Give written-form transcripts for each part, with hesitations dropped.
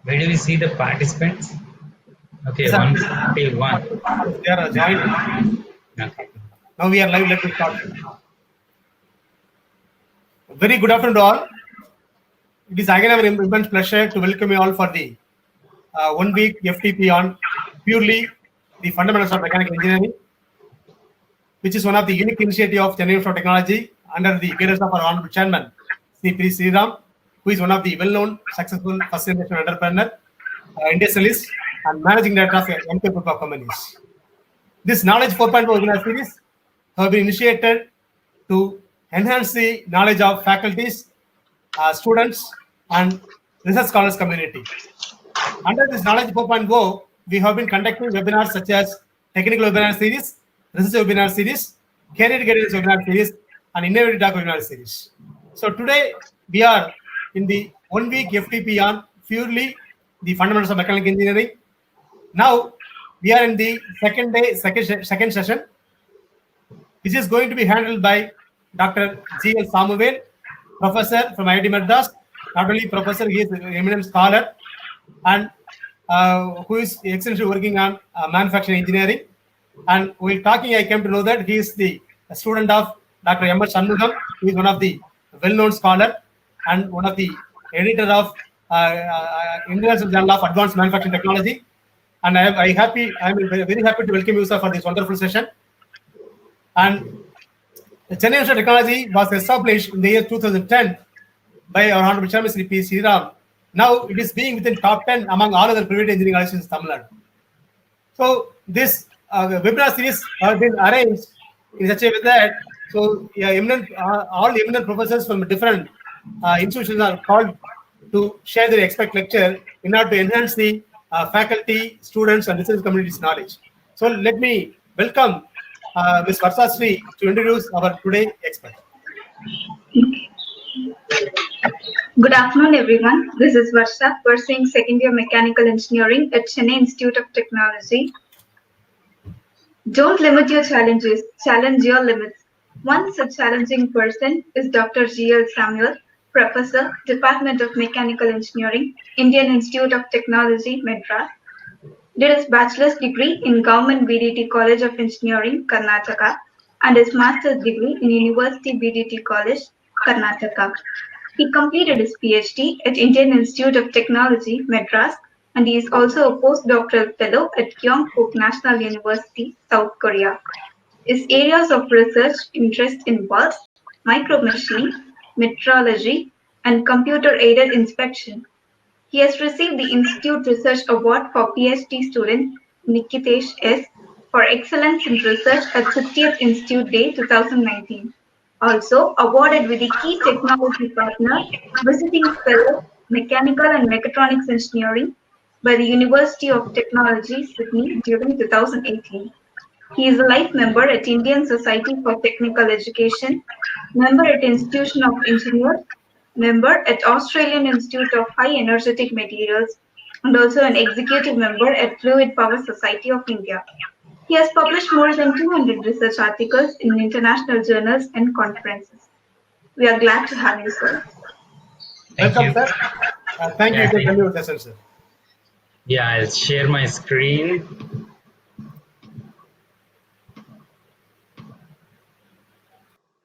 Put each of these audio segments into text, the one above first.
Where do we see the participants? Okay, Yes, sir. 151. They are joined. Okay. Now we are live. Let me start. Very good afternoon to all. It is again our immense pleasure to welcome you all for the 1 week FTP on purely the fundamentals of mechanical engineering, which is one of the unique initiative of Chennai Institute of Technology under the guidance of our honorable chairman, Sri P. Sriram, who is one of the well-known, successful first generation entrepreneur, industrialist, and managing director of MK Group of companies. This Knowledge 4.0 webinar series have been initiated to enhance the knowledge of faculties, students, and research scholars community. Under this Knowledge 4.0, we have been conducting webinars such as Technical Webinar Series, Research Webinar Series, Career Guidance Webinar Series, and Innovative Talk Webinar Series. So today, we are in the 1 week FTP on purely the fundamentals of mechanical engineering. Now, we are in the second session, which is going to be handled by Dr. G.L. Samuel, professor from IIT Madras. Not only professor, he is an eminent scholar and who is excellently working on manufacturing engineering. And while talking, I came to know that he is the student of Dr. M. S. Shanmugam, who is one of the well-known scholar and one of the editor of International Journal of Advanced Manufacturing Technology. And I'm very happy to welcome you, sir, for this wonderful session. And the Chennai Institute of Technology was established in the year 2010 by our Honorable Chairman Sri P. Sriram. Now it is being within top 10 among all other private engineering colleges in Tamil Nadu. So this webinar series has been arranged in such a way that all eminent professors from different institutions are called to share their expert lecture in order to enhance the faculty, students, and research community's knowledge. So let me welcome Ms. Varsha Sri to introduce our today expert. Good afternoon, everyone. This is Varsha, pursuing second year mechanical engineering at Chennai Institute of Technology. Don't limit your challenges, challenge your limits. One such challenging person is Dr. G.L. Samuel, Professor, Department of Mechanical Engineering, Indian Institute of Technology, Madras. Did his bachelor's degree in Government BDT College of Engineering, Karnataka, and his master's degree in University BDT College, Karnataka. He completed his PhD at Indian Institute of Technology, Madras, and he is also a postdoctoral fellow at Gyeongbuk National University, South Korea. His areas of research interest involve micromachining, metrology, and computer-aided inspection. He has received the Institute Research Award for PhD student Nikitesh S. for excellence in research at 60th Institute Day 2019. Also awarded with the Key Technology Partner Visiting Fellow Mechanical and Mechatronics Engineering by the University of Technology, Sydney during 2018. He is a life member at Indian Society for Technical Education, member at Institution of Engineers, member at Australian Institute of High Energetic Materials, and also an executive member at Fluid Power Society of India. He has published more than 200 research articles in international journals and conferences. We are glad to have you, sir. Welcome, sir. Thank you for coming with us, sir. Yeah, I'll share my screen.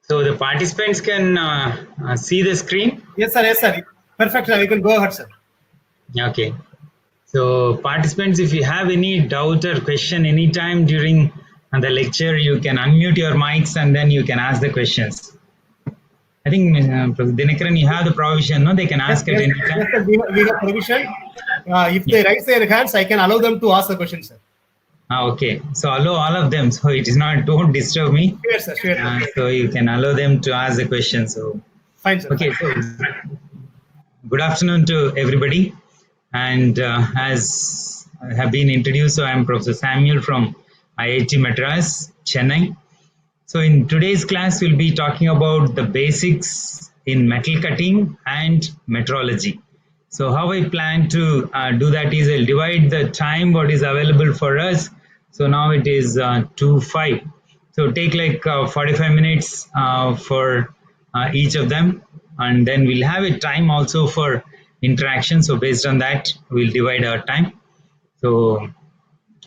So the participants can see the screen? Yes, sir. Yes, sir. Perfect, sir. You can go ahead, sir. Okay. So participants, if you have any doubt or question anytime during the lecture, you can unmute your mics and then you can ask the questions. I think Dinakaran, you have the provision, no? They can ask at any time. Yes, sir. We have provision. If they raise their hands, I can allow them to ask the question, sir. Okay. So allow all of them. So it is not, don't disturb me. Sure, sir. Sure. So you can allow them to ask the question. So fine, sir. Okay. So good afternoon to everybody. And as I have been introduced, so I am Professor Samuel from IIT Madras, Chennai. So in today's class, we'll be talking about the basics in metal cutting and metrology. So how I plan to do that is I'll divide the time what is available for us. So now it is 2:05. So take like 45 minutes for each of them, and then we'll have a time also for interaction. So based on that, we'll divide our time. So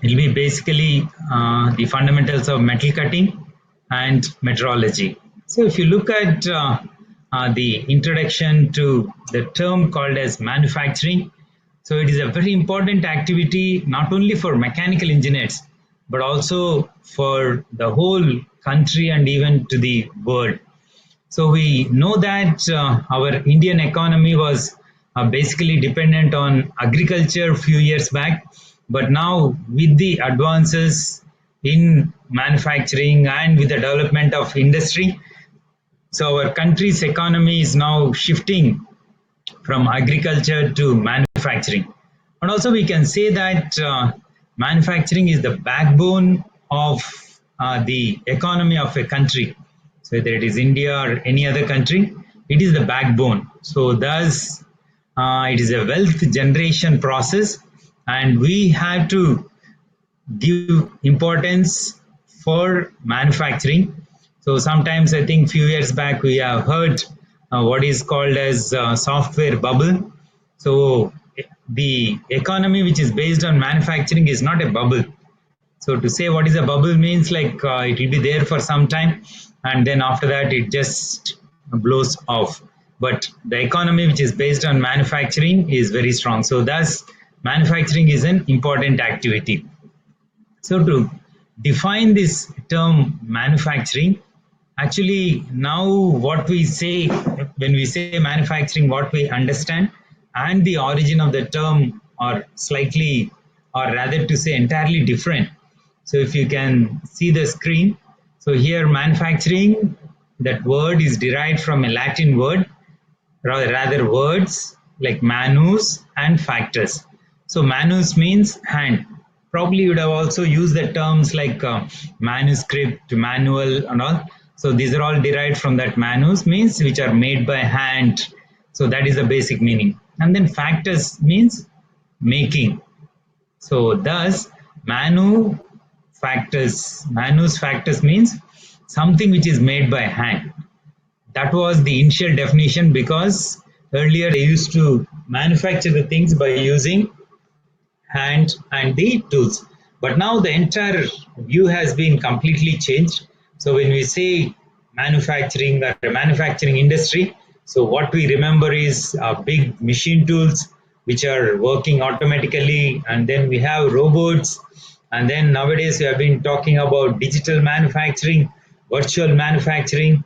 it'll be basically the fundamentals of metal cutting and metrology. So if you look at the introduction to the term called as manufacturing, so it is a very important activity not only for mechanical engineers, but also for the whole country and even to the world. So we know that our Indian economy was basically dependent on agriculture a few years back, but now with the advances in manufacturing and with the development of industry, so our country's economy is now shifting from agriculture to manufacturing. And also we can say that manufacturing is the backbone of the economy of a country. So whether it is India or any other country, it is the backbone. So thus, it is a wealth generation process, and we have to give importance for manufacturing. So sometimes I think few years back we have heard what is called as software bubble. So the economy which is based on manufacturing is not a bubble. So to say what is a bubble means like it will be there for some time and then after that it just blows off. But the economy which is based on manufacturing is very strong. So thus manufacturing is an important activity. So to define this term manufacturing, actually now what we say when we say manufacturing, what we understand and the origin of the term are slightly, or rather to say entirely different. So if you can see the screen, so here manufacturing, that word is derived from a Latin word, rather words like manus and factus. So manus means hand. Probably you would have also used the terms like manuscript, manual and all. So these are all derived from that manus means which are made by hand. So that is the basic meaning. And then factus means making. So thus manus factus means something which is made by hand. That was the initial definition because earlier they used to manufacture the things by using hand and the tools. But now the entire view has been completely changed. So when we say manufacturing or manufacturing industry, so what we remember is big machine tools which are working automatically, and then we have robots, and then nowadays we have been talking about digital manufacturing, virtual manufacturing,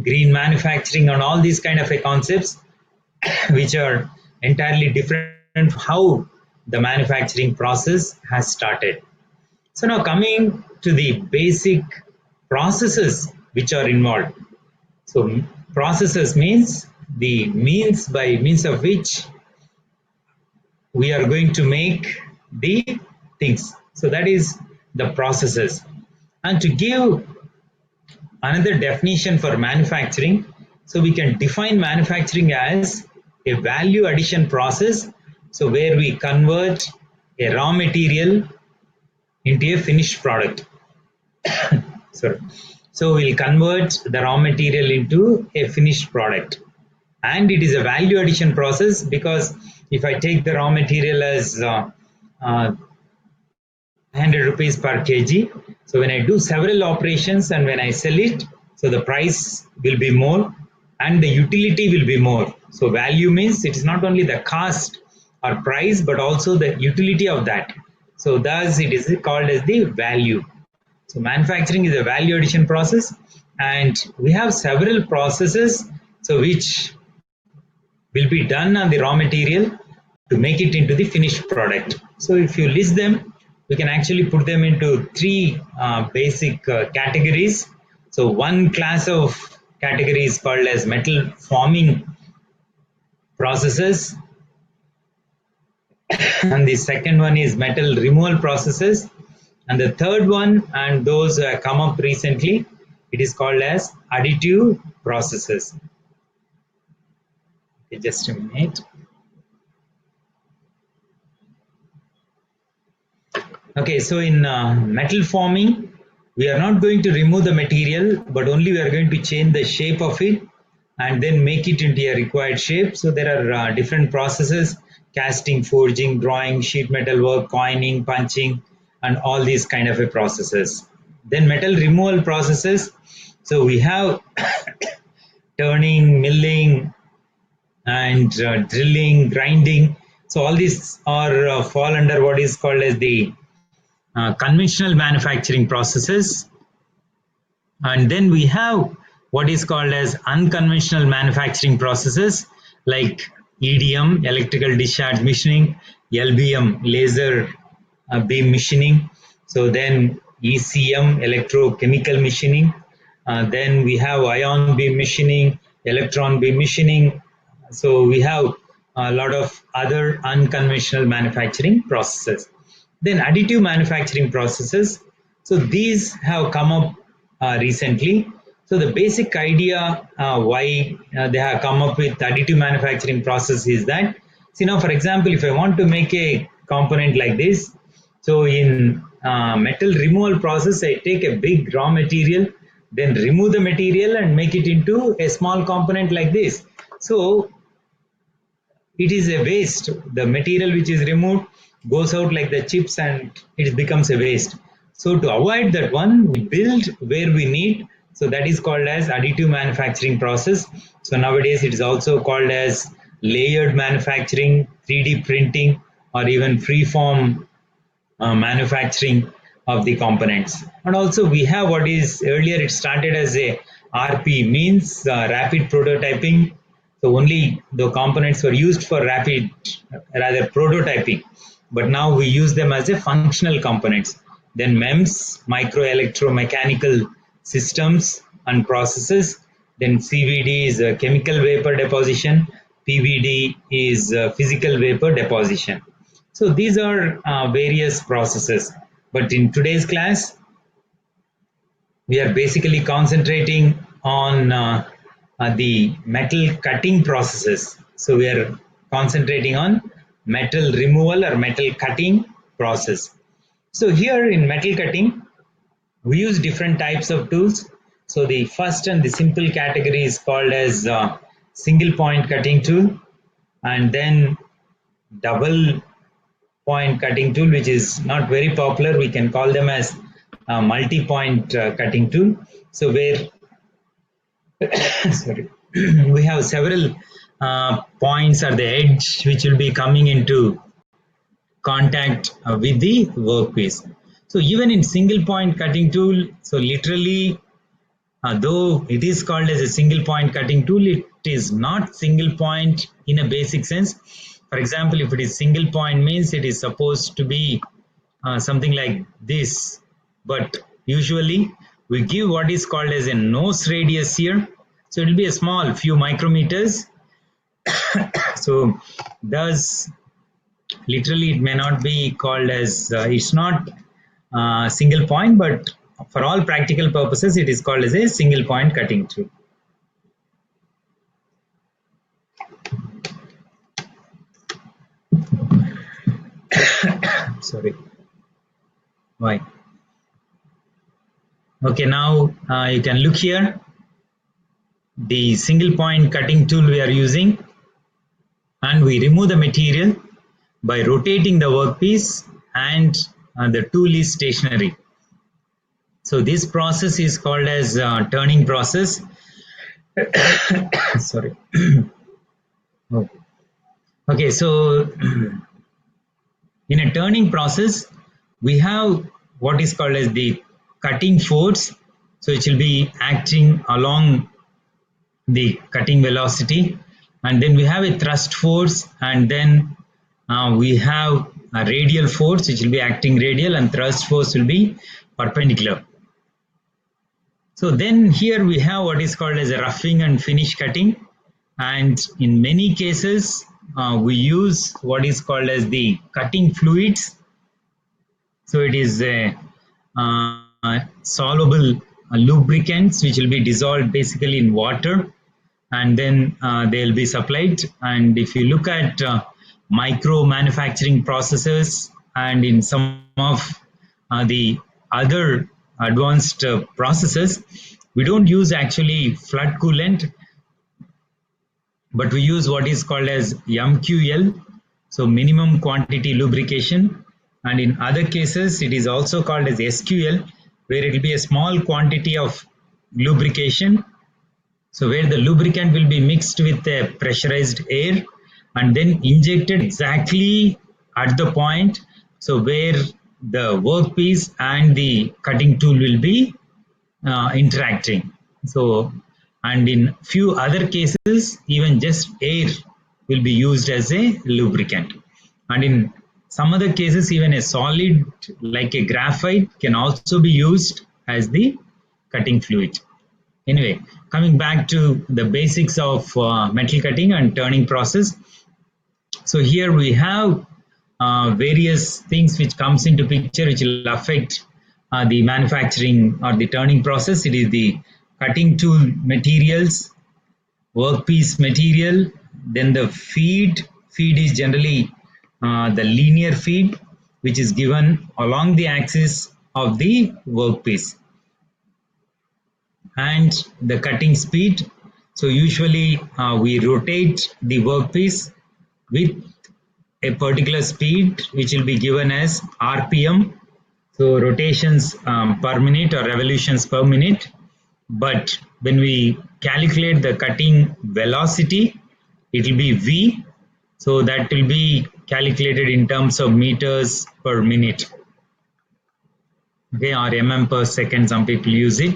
green manufacturing, and all these kind of concepts which are entirely different from how the manufacturing process has started. So now coming to the basic processes which are involved. So processes means the means of which we are going to make the things. So that is the processes. And to give another definition for manufacturing, so we can define manufacturing as a value addition process, so where we convert a raw material into a finished product. Sorry. So we'll convert the raw material into a finished product, and it is a value addition process because if I take the raw material as 100 rupees per kg. So when I do several operations and when I sell it, so the price will be more and the utility will be more. So value means it is not only the cost or price, but also the utility of that. So thus it is called as the value. So manufacturing is a value addition process, and we have several processes so which will be done on the raw material to make it into the finished product. So if you list them, we can actually put them into three basic categories. So one class of category is called as metal forming processes, and the second one is metal removal processes, and the third one, and those come up recently, it is called as additive processes. Okay, just a minute. Okay, so in metal forming, we are not going to remove the material, but only we are going to change the shape of it and then make it into a required shape. So there are different processes: casting, forging, drawing, sheet metal work, coining, punching, and all these kind of a processes. Then metal removal processes. So we have turning, milling, and drilling, grinding. So all these are fall under what is called as the conventional manufacturing processes. And then we have what is called as unconventional manufacturing processes like EDM, electrical discharge machining, LBM, laser beam machining. So then ECM, electrochemical machining. Then we have ion beam machining, electron beam machining. So we have a lot of other unconventional manufacturing processes. Then additive manufacturing processes. So these have come up recently. So the basic idea why they have come up with additive manufacturing process is that, see now for example, if I want to make a component like this, so in metal removal process, I take a big raw material, then remove the material and make it into a small component like this. So it is a waste. The material which is removed goes out like the chips and it becomes a waste. So to avoid that one, we build where we need. So that is called as additive manufacturing process. So nowadays it is also called as layered manufacturing, 3D printing, or even freeform manufacturing of the components. And also we have what is earlier it started as a RP, means rapid prototyping. So only the components were used for rapid, rather prototyping, but now we use them as a functional components. Then MEMS, micro electromechanical systems and processes. Then CVD is chemical vapor deposition. PVD is physical vapor deposition. So these are various processes. But in today's class, we are basically concentrating on the metal cutting processes. So we are concentrating on metal removal or metal cutting process. So here in metal cutting, we use different types of tools. So the first and the simple category is called as single point cutting tool, and then double point cutting tool, which is not very popular. We can call them as multi-point cutting tool. So where sorry, we have several points at the edge which will be coming into contact with the workpiece. So even in single point cutting tool, so literally though it is called as a single point cutting tool, it is not single point in a basic sense. For example, if it is single point, means it is supposed to be something like this, but usually we give what is called as a nose radius here. So it will be a small few micrometers. So thus literally it may not be called as it's not single point, but for all practical purposes it is called as a single point cutting tool. Sorry, why? Okay, now you can look here, the single point cutting tool we are using, and we remove the material by rotating the workpiece, and the tool is stationary. So this process is called as turning process. Sorry. Oh. Okay, so in a turning process, we have what is called as the cutting force. So it will be acting along the cutting velocity, and then we have a thrust force, and then we have a radial force which will be acting radial, and thrust force will be perpendicular. So then here we have what is called as a roughing and finish cutting, and in many cases we use what is called as the cutting fluids. So it is a soluble lubricants which will be dissolved basically in water, and then they will be supplied. And if you look at micro manufacturing processes and in some of the other advanced processes, we don't use actually flood coolant, but we use what is called as MQL, so minimum quantity lubrication. And in other cases, it is also called as SQL, where it will be a small quantity of lubrication. So where the lubricant will be mixed with the pressurized air and then injected exactly at the point, so where the workpiece and the cutting tool will be interacting. So, and in few other cases, even just air will be used as a lubricant. And in some other cases, even a solid like a graphite can also be used as the cutting fluid. Anyway, coming back to the basics of metal cutting and turning process. So here we have various things which comes into picture which will affect the manufacturing or the turning process. It is the cutting tool materials, workpiece material, then the feed. Feed is generally the linear feed which is given along the axis of the workpiece, and the cutting speed. So usually we rotate the workpiece with a particular speed which will be given as RPM, so rotations per minute or revolutions per minute. But when we calculate the cutting velocity, it will be V, so that will be calculated in terms of meters per minute, okay, or per second, some people use it.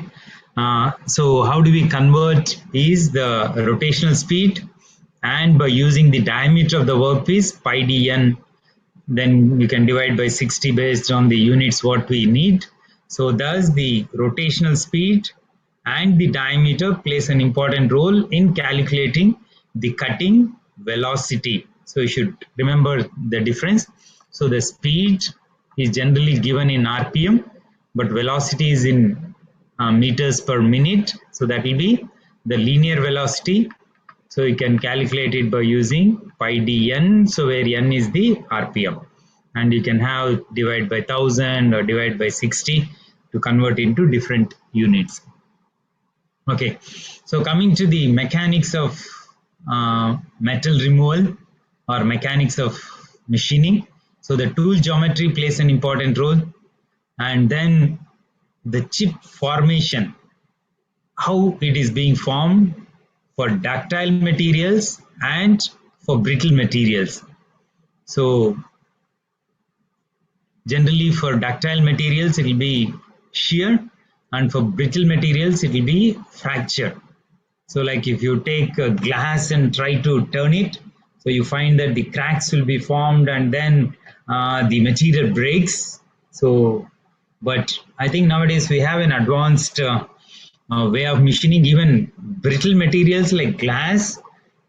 So how do we convert is the rotational speed, and by using the diameter of the workpiece, pi dn, then you can divide by 60 based on the units what we need. So thus the rotational speed and the diameter plays an important role in calculating the cutting velocity. So you should remember the difference. So the speed is generally given in RPM, but velocity is in meters per minute. So that will be the linear velocity. So you can calculate it by using pi dn, so where n is the RPM. And you can have divide by 1000 or divide by 60 to convert into different units. Okay, so coming to the mechanics of metal removal or mechanics of machining. So the tool geometry plays an important role, and then the chip formation, how it is being formed for ductile materials and for brittle materials. So generally for ductile materials it will be shear, and for brittle materials it will be fracture. So like if you take a glass and try to turn it, so you find that the cracks will be formed and then the material breaks. So but I think nowadays we have an advanced way of machining. Even brittle materials like glass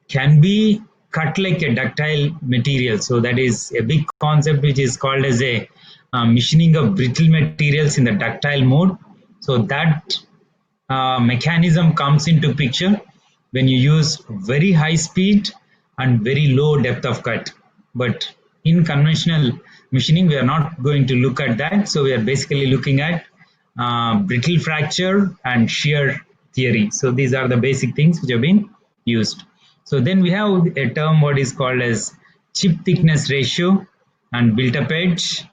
can be cut like a ductile material. So that is a big concept which is called as a machining of brittle materials in the ductile mode. So that mechanism comes into picture when you use very high speed and very low depth of cut. But in conventional machining, we are not going to look at that. So we are basically looking at brittle fracture and shear theory. So these are the basic things which have been used. So then we have a term what is called as chip thickness ratio and built-up edge,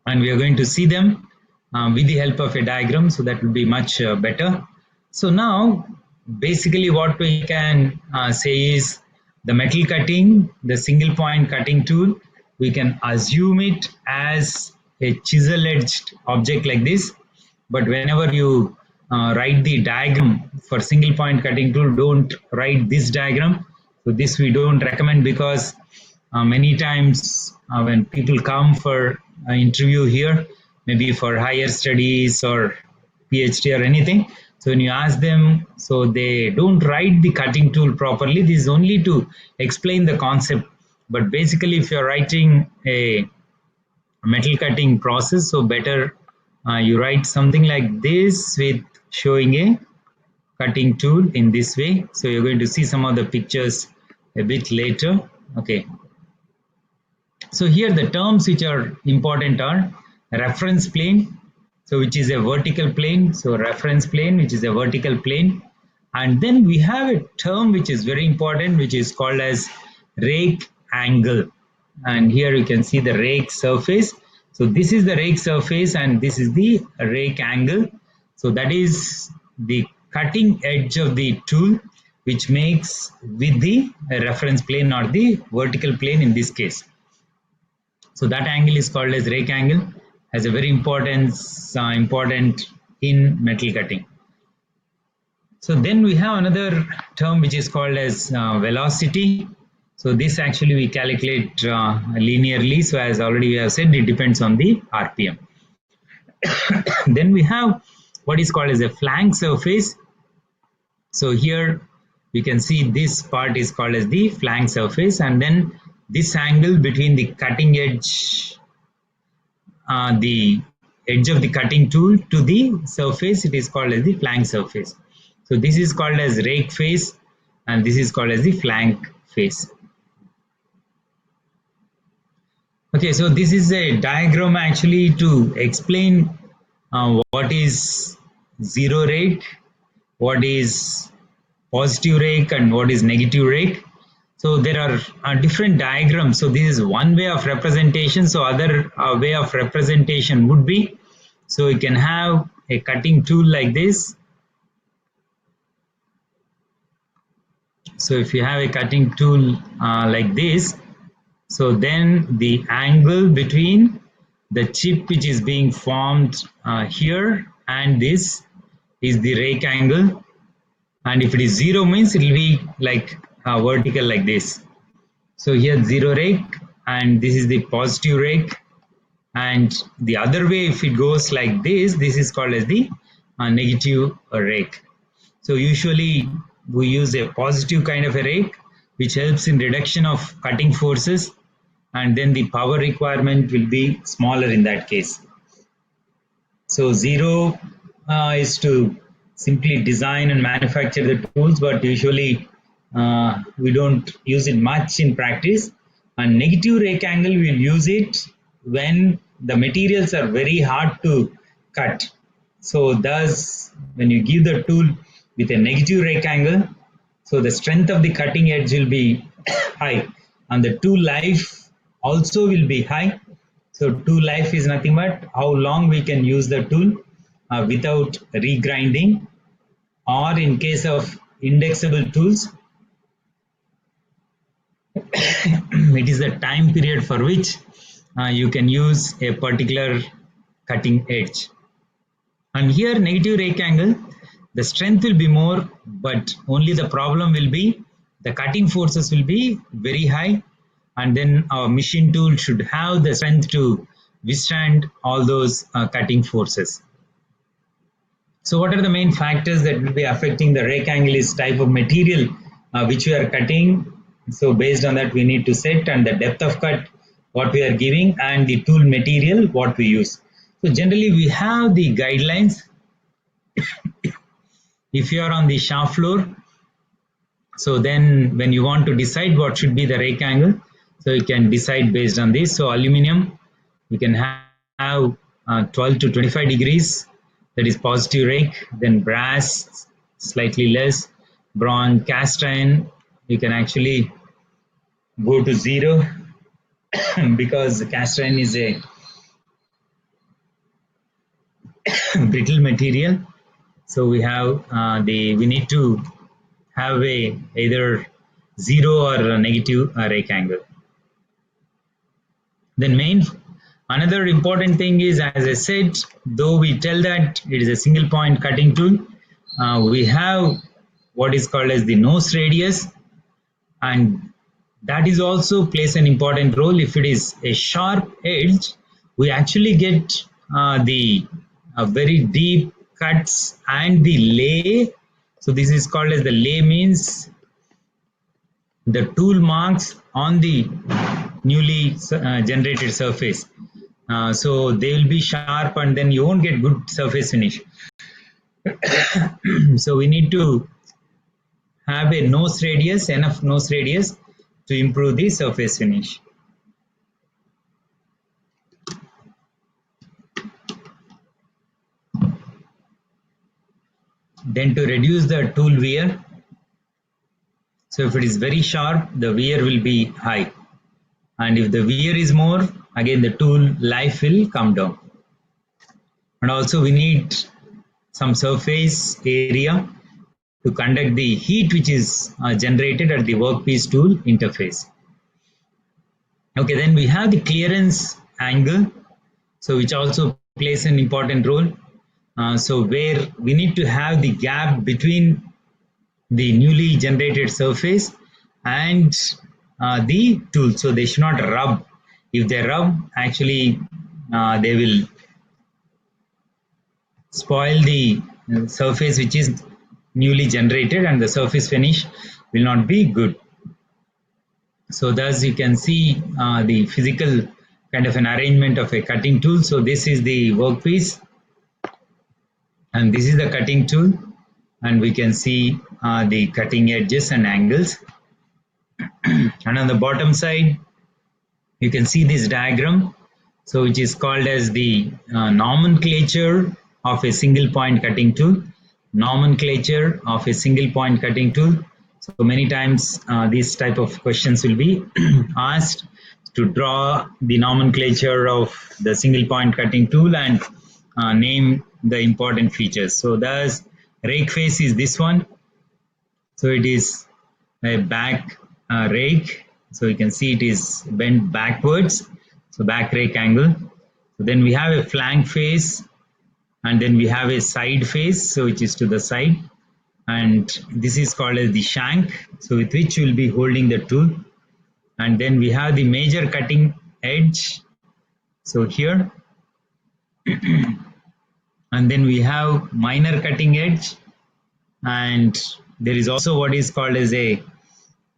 and we are going to see them with the help of a diagram, so that will be much better. So now basically what we can say is the metal cutting, the single point cutting tool, we can assume it as a chisel edged object like this. But whenever you write the diagram for single point cutting tool, don't write this diagram. So this we don't recommend, because many times when people come for an interview here, maybe for higher studies or PhD or anything, so when you ask them, so they don't write the cutting tool properly. This is only to explain the concept. But basically if you're writing a metal cutting process, so better you write something like this with showing a cutting tool in this way. So you're going to see some of the pictures a bit later. Okay. So here the terms which are important are reference plane. so which is a vertical plane, so reference plane, which is a vertical plane. And then we have a term which is very important, which is called as rake angle. And here you can see the rake surface. So this is the rake surface and this is the rake angle. So that is the cutting edge of the tool which makes with the reference plane or the vertical plane in this case. So that angle is called as rake angle, has a very important in metal cutting. So then we have another term which is called as velocity. So this actually we calculate linearly. So as already we have said, it depends on the RPM. Then we have what is called as a flank surface. So here we can see this part is called as the flank surface, and then this angle between the cutting edge, the edge of the cutting tool to the surface, it is called as the flank surface. So this is called as rake face and this is called as the flank face. Okay, so this is a diagram actually to explain what is zero rake, what is positive rake and what is negative rake. So there are different diagrams. So this is one way of representation. So other way of representation would be, so you can have a cutting tool like this. So if you have a cutting tool like this, so then the angle between the chip which is being formed here and this is the rake angle. And if it is zero means it will be like vertical like this. So here zero rake and this is the positive rake, and the other way if it goes like this is called as the negative rake. So usually we use a positive kind of a rake which helps in reduction of cutting forces, and then the power requirement will be smaller in that case. So zero is to simply design and manufacture the tools, but usually we don't use it much in practice. And negative rake angle, we'll use it when the materials are very hard to cut. So thus, when you give the tool with a negative rake angle, so the strength of the cutting edge will be high and the tool life also will be high. So tool life is nothing but how long we can use the tool without regrinding, or in case of indexable tools, it is the time period for which you can use a particular cutting edge. And here negative rake angle, the strength will be more, but only the problem will be the cutting forces will be very high, and then our machine tool should have the strength to withstand all those cutting forces. So what are the main factors that will be affecting the rake angle is type of material which we are cutting. So based on that we need to set, and the depth of cut what we are giving, and the tool material what we use. So generally we have the guidelines. If you are on the shop floor, so then when you want to decide what should be the rake angle, so you can decide based on this. So aluminum, you can have 12 to 25 degrees, that is positive rake. Then brass, slightly less. Bronze, cast iron, you can actually go to zero because cast iron is a brittle material. So we have we need to have a either zero or a negative rake angle. Then another important thing is, as I said, though we tell that it is a single point cutting tool, we have what is called as the nose radius, and that is also plays an important role. If it is a sharp edge, we actually get the very deep cuts and the lay. So this is called as the lay, means the tool marks on the newly generated surface. So they will be sharp and then you won't get good surface finish. So we need to have a nose radius, enough nose radius to improve the surface finish. Then to reduce the tool wear, so if it is very sharp, the wear will be high. And if the wear is more, again the tool life will come down. And also we need some surface area to conduct the heat which is generated at the workpiece tool interface. Okay, then we have the clearance angle, so which also plays an important role. So where we need to have the gap between the newly generated surface and the tool, so they should not rub. If they rub, actually they will spoil the surface which is newly generated, and the surface finish will not be good. So thus you can see the physical kind of an arrangement of a cutting tool. So this is the workpiece and this is the cutting tool, and we can see the cutting edges and angles. And on the bottom side you can see this diagram, so which is called as the nomenclature of a single point cutting tool. Nomenclature of a single point cutting tool. So many times these type of questions will be asked to draw the nomenclature of the single point cutting tool and name the important features. So thus rake face is this one. So it is a back rake. So you can see it is bent backwards. So back rake angle. So then we have a flank face, and then we have a side face, so which is to the side. And this is called as the shank, so with which you will be holding the tool. And then we have the major cutting edge, so here. And then we have minor cutting edge, and there is also what is called as a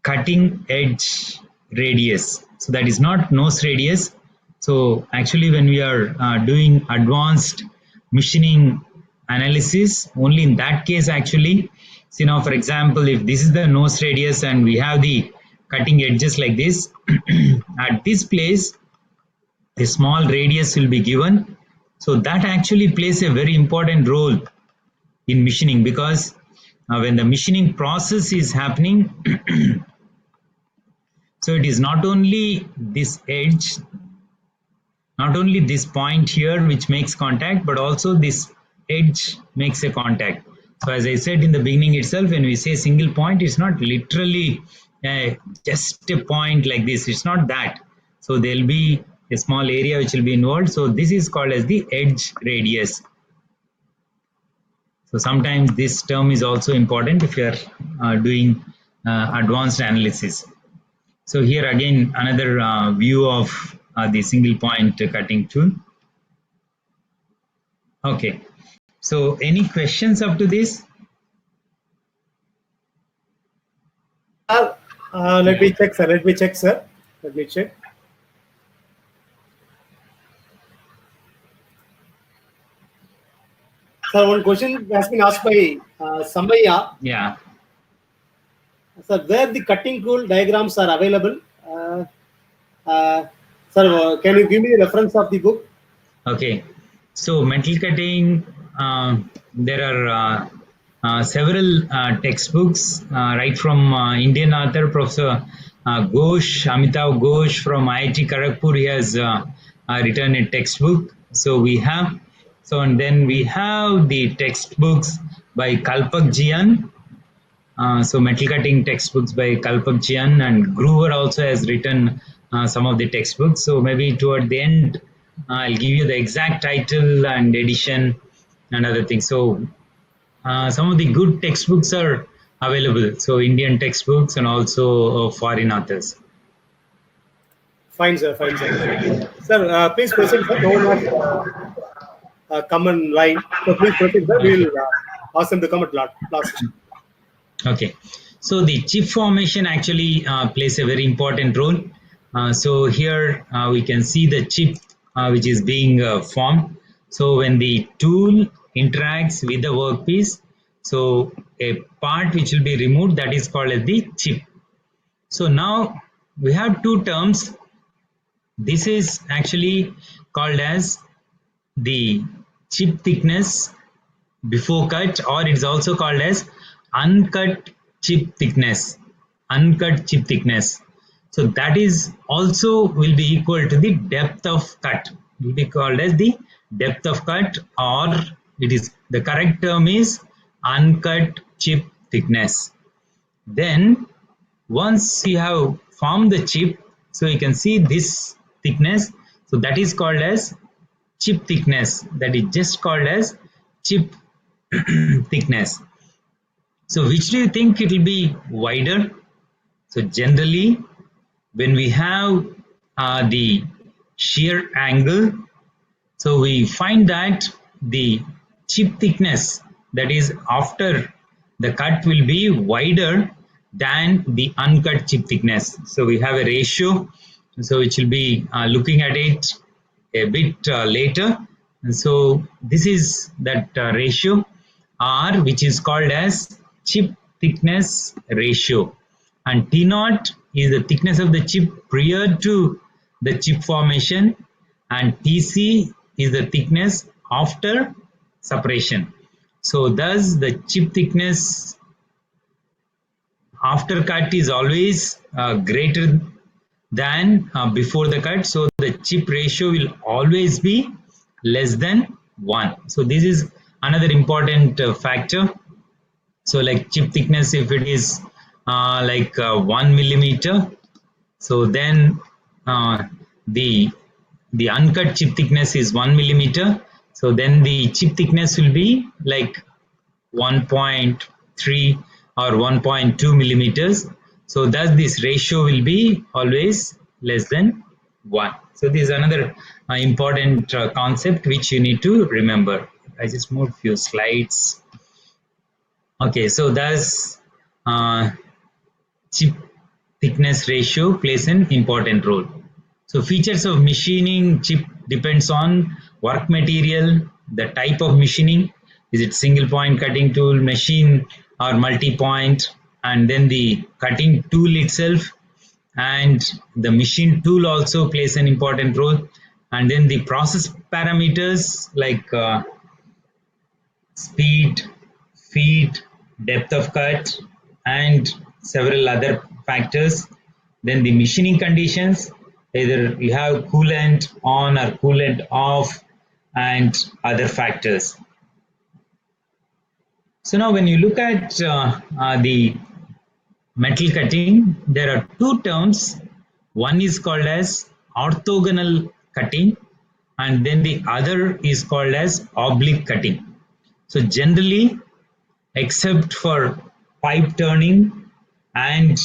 cutting edge radius. So that is not nose radius. So actually when we are doing advanced machining analysis, only in that case actually, see now for example, if this is the nose radius and we have the cutting edges like this, at this place a small radius will be given. So that actually plays a very important role in machining, because when the machining process is happening, so it is not only this edge, not only this point here which makes contact, but also this edge makes a contact. So as I said in the beginning itself, when we say single point, it's not literally just a point like this. It's not that. So there will be a small area which will be involved. So this is called as the edge radius. So sometimes this term is also important if you are doing advanced analysis. So here again another view of the single point cutting tool. Okay, so any questions up to this? Let me check, sir. Let me check, sir. Let me check. Sir, one question has been asked by Samaya. Yeah. Sir, where the cutting tool diagrams are available? Sir, can you give me the reference of the book? Okay. So metal cutting, there are several textbooks, right from Indian author Professor Ghosh, Amitav Ghosh from IIT Kharagpur. He has written a textbook. So we have, so and then we have the textbooks by Kalpak Jian. So metal cutting textbooks by Kalpak Jian, and Groover also has written some of the textbooks. So maybe toward the end, I'll give you the exact title and edition and other things. So some of the good textbooks are available. So Indian textbooks and also foreign authors. Fine, sir. Fine, sir. Sir, please proceed, sir. No one has come in line. So please proceed, sir. We will ask them to come at last. Okay. So the chip formation actually plays a very important role. So here we can see the chip which is being formed. So when the tool interacts with the workpiece, so a part which will be removed, that is called as the chip. So now we have two terms. This is actually called as the chip thickness before cut, or it's also called as uncut chip thickness. Uncut chip thickness. So that is also will be equal to the depth of cut. It will be called as the depth of cut, or it is the correct term is uncut chip thickness. Then once you have formed the chip, so you can see this thickness, so that is called as chip thickness. That is just called as chip thickness. So which do you think it will be wider? So generally when we have the shear angle, so we find that the chip thickness, that is after the cut, will be wider than the uncut chip thickness. So we have a ratio, so which will be looking at it a bit later. And so this is that ratio R, which is called as chip thickness ratio, and T naught is the thickness of the chip prior to the chip formation, and TC is the thickness after separation. So thus the chip thickness after cut is always greater than before the cut, so the chip ratio will always be less than 1. So this is another important factor. So like chip thickness, if it is 1 millimeter, so then the uncut chip thickness is 1 millimeter, so then the chip thickness will be like 1.3 or 1.2 millimeters. So thus this ratio will be always less than 1. So this is another important concept which you need to remember. I just moved few slides. Okay, so thus chip thickness ratio plays an important role. So features of machining chip depends on work material, the type of machining, is it single point cutting tool, machine, or multi-point, and then the cutting tool itself, and the machine tool also plays an important role, and then the process parameters like speed, feed, depth of cut, and several other factors. Then the machining conditions, either you have coolant on or coolant off, and other factors. So now when you look at the metal cutting, there are two terms. One is called as orthogonal cutting, and then the other is called as oblique cutting. So generally, except for pipe turning and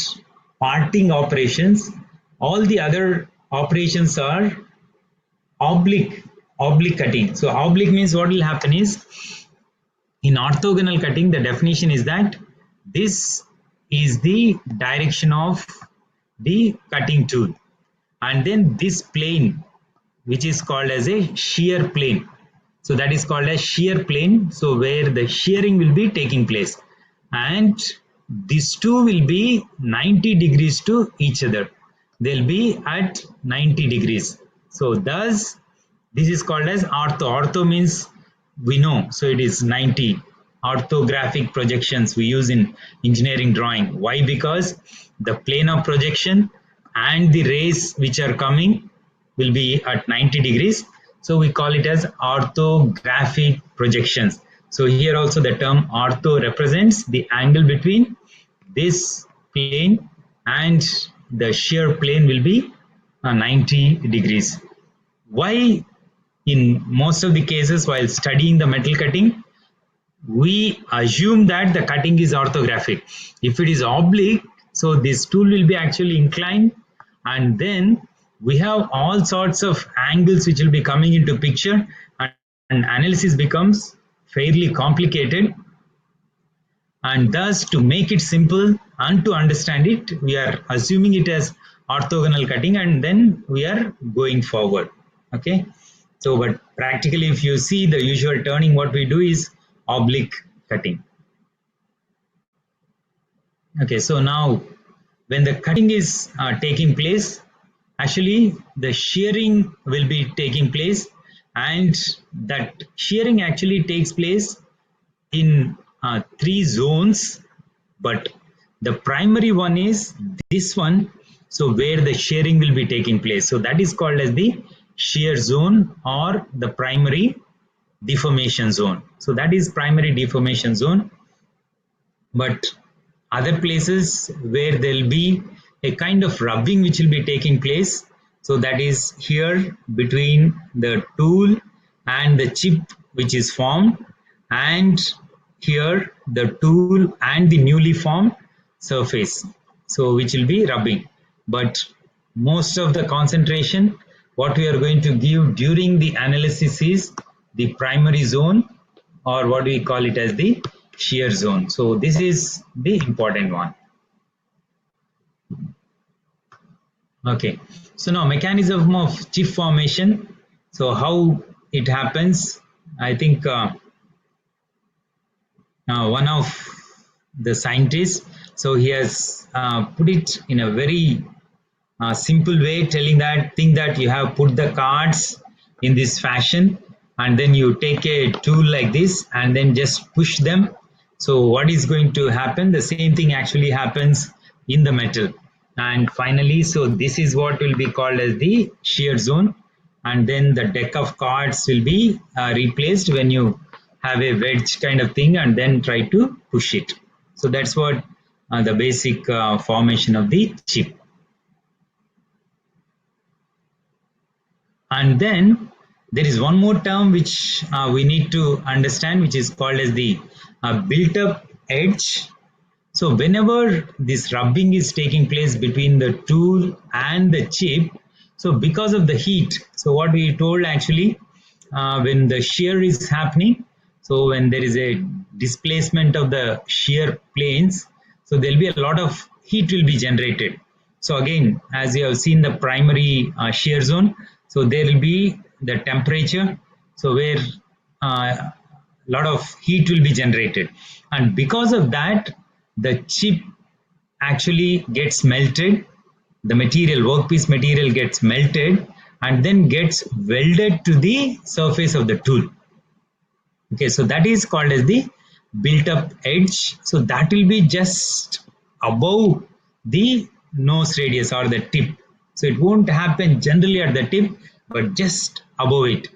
parting operations, all the other operations are oblique cutting. So oblique means what will happen is, in orthogonal cutting, the definition is that this is the direction of the cutting tool, and then this plane, which is called as a shear plane, so that is called as shear plane, so where the shearing will be taking place, and these two will be 90 degrees to each other. They'll be at 90 degrees. So thus this is called as ortho means we know, so it is 90. Orthographic projections we use in engineering drawing. Why? Because the plane of projection and the rays which are coming will be at 90 degrees, so we call it as orthographic projections. So here also the term ortho represents the angle between this plane and the shear plane will be 90 degrees. Why? In most of the cases while studying the metal cutting, we assume that the cutting is orthographic. If it is oblique, so this tool will be actually inclined, and then we have all sorts of angles which will be coming into picture, and analysis becomes fairly complicated. And thus, to make it simple and to understand it, we are assuming it as orthogonal cutting, and then we are going forward. Okay. So, but practically, if you see the usual turning, what we do is oblique cutting. Okay, so now when the cutting is taking place, actually the shearing will be taking place, and that shearing actually takes place in three zones, but the primary one is this one, so where the shearing will be taking place. So that is called as the shear zone or the primary deformation zone. So that is primary deformation zone. But other places where there will be a kind of rubbing which will be taking place, so that is here between the tool and the chip which is formed, and here the tool and the newly formed surface, so which will be rubbing. But most of the concentration what we are going to give during the analysis is the primary zone, or what we call it as the shear zone. So this is the important one. Okay, so now mechanism of chip formation. So how it happens, I think one of the scientists, so he has put it in a very simple way, telling that think that you have put the cards in this fashion, and then you take a tool like this and then just push them. So what is going to happen? The same thing actually happens in the metal. And finally, so this is what will be called as the shear zone. And then the deck of cards will be replaced when you have a wedge kind of thing and then try to push it. So that's what the basic formation of the chip. And then there is one more term which we need to understand, which is called as the built-up edge. So whenever this rubbing is taking place between the tool and the chip, so because of the heat, so what we told actually, when the shear is happening, so when there is a displacement of the shear planes, so there will be a lot of heat will be generated. So again, as you have seen the primary shear zone, so there will be the temperature, so where a lot of heat will be generated, and because of that the chip actually gets melted, the material, workpiece material gets melted and then gets welded to the surface of the tool. Okay, so that is called as the built-up edge. So that will be just above the nose radius or the tip. So it won't happen generally at the tip, but just above it.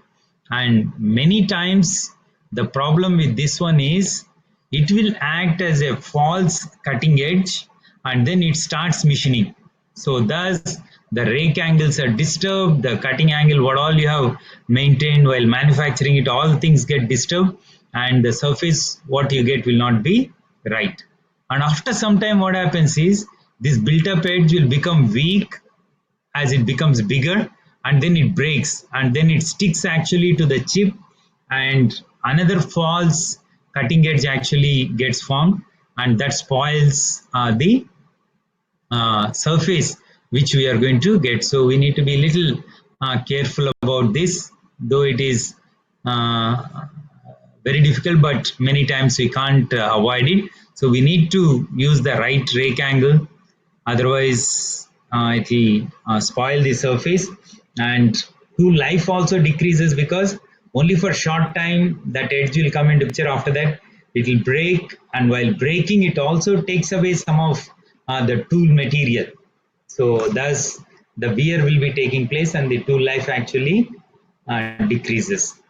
And many times the problem with this one is it will act as a false cutting edge and then it starts machining. So thus the rake angles are disturbed, the cutting angle, what all you have maintained while manufacturing it, all things get disturbed, and the surface what you get will not be right. And after some time what happens is this built up edge will become weak as it becomes bigger, and then it breaks and then it sticks actually to the chip, and another false cutting edge actually gets formed, and that spoils the surface which we are going to get. So we need to be a little careful about this, though it is very difficult, but many times we can't avoid it. So we need to use the right rake angle, otherwise it will spoil the surface, and tool life also decreases because only for short time that edge will come into picture. After that it will break, and while breaking it also takes away some of the tool material. So thus the wear will be taking place and the tool life actually decreases,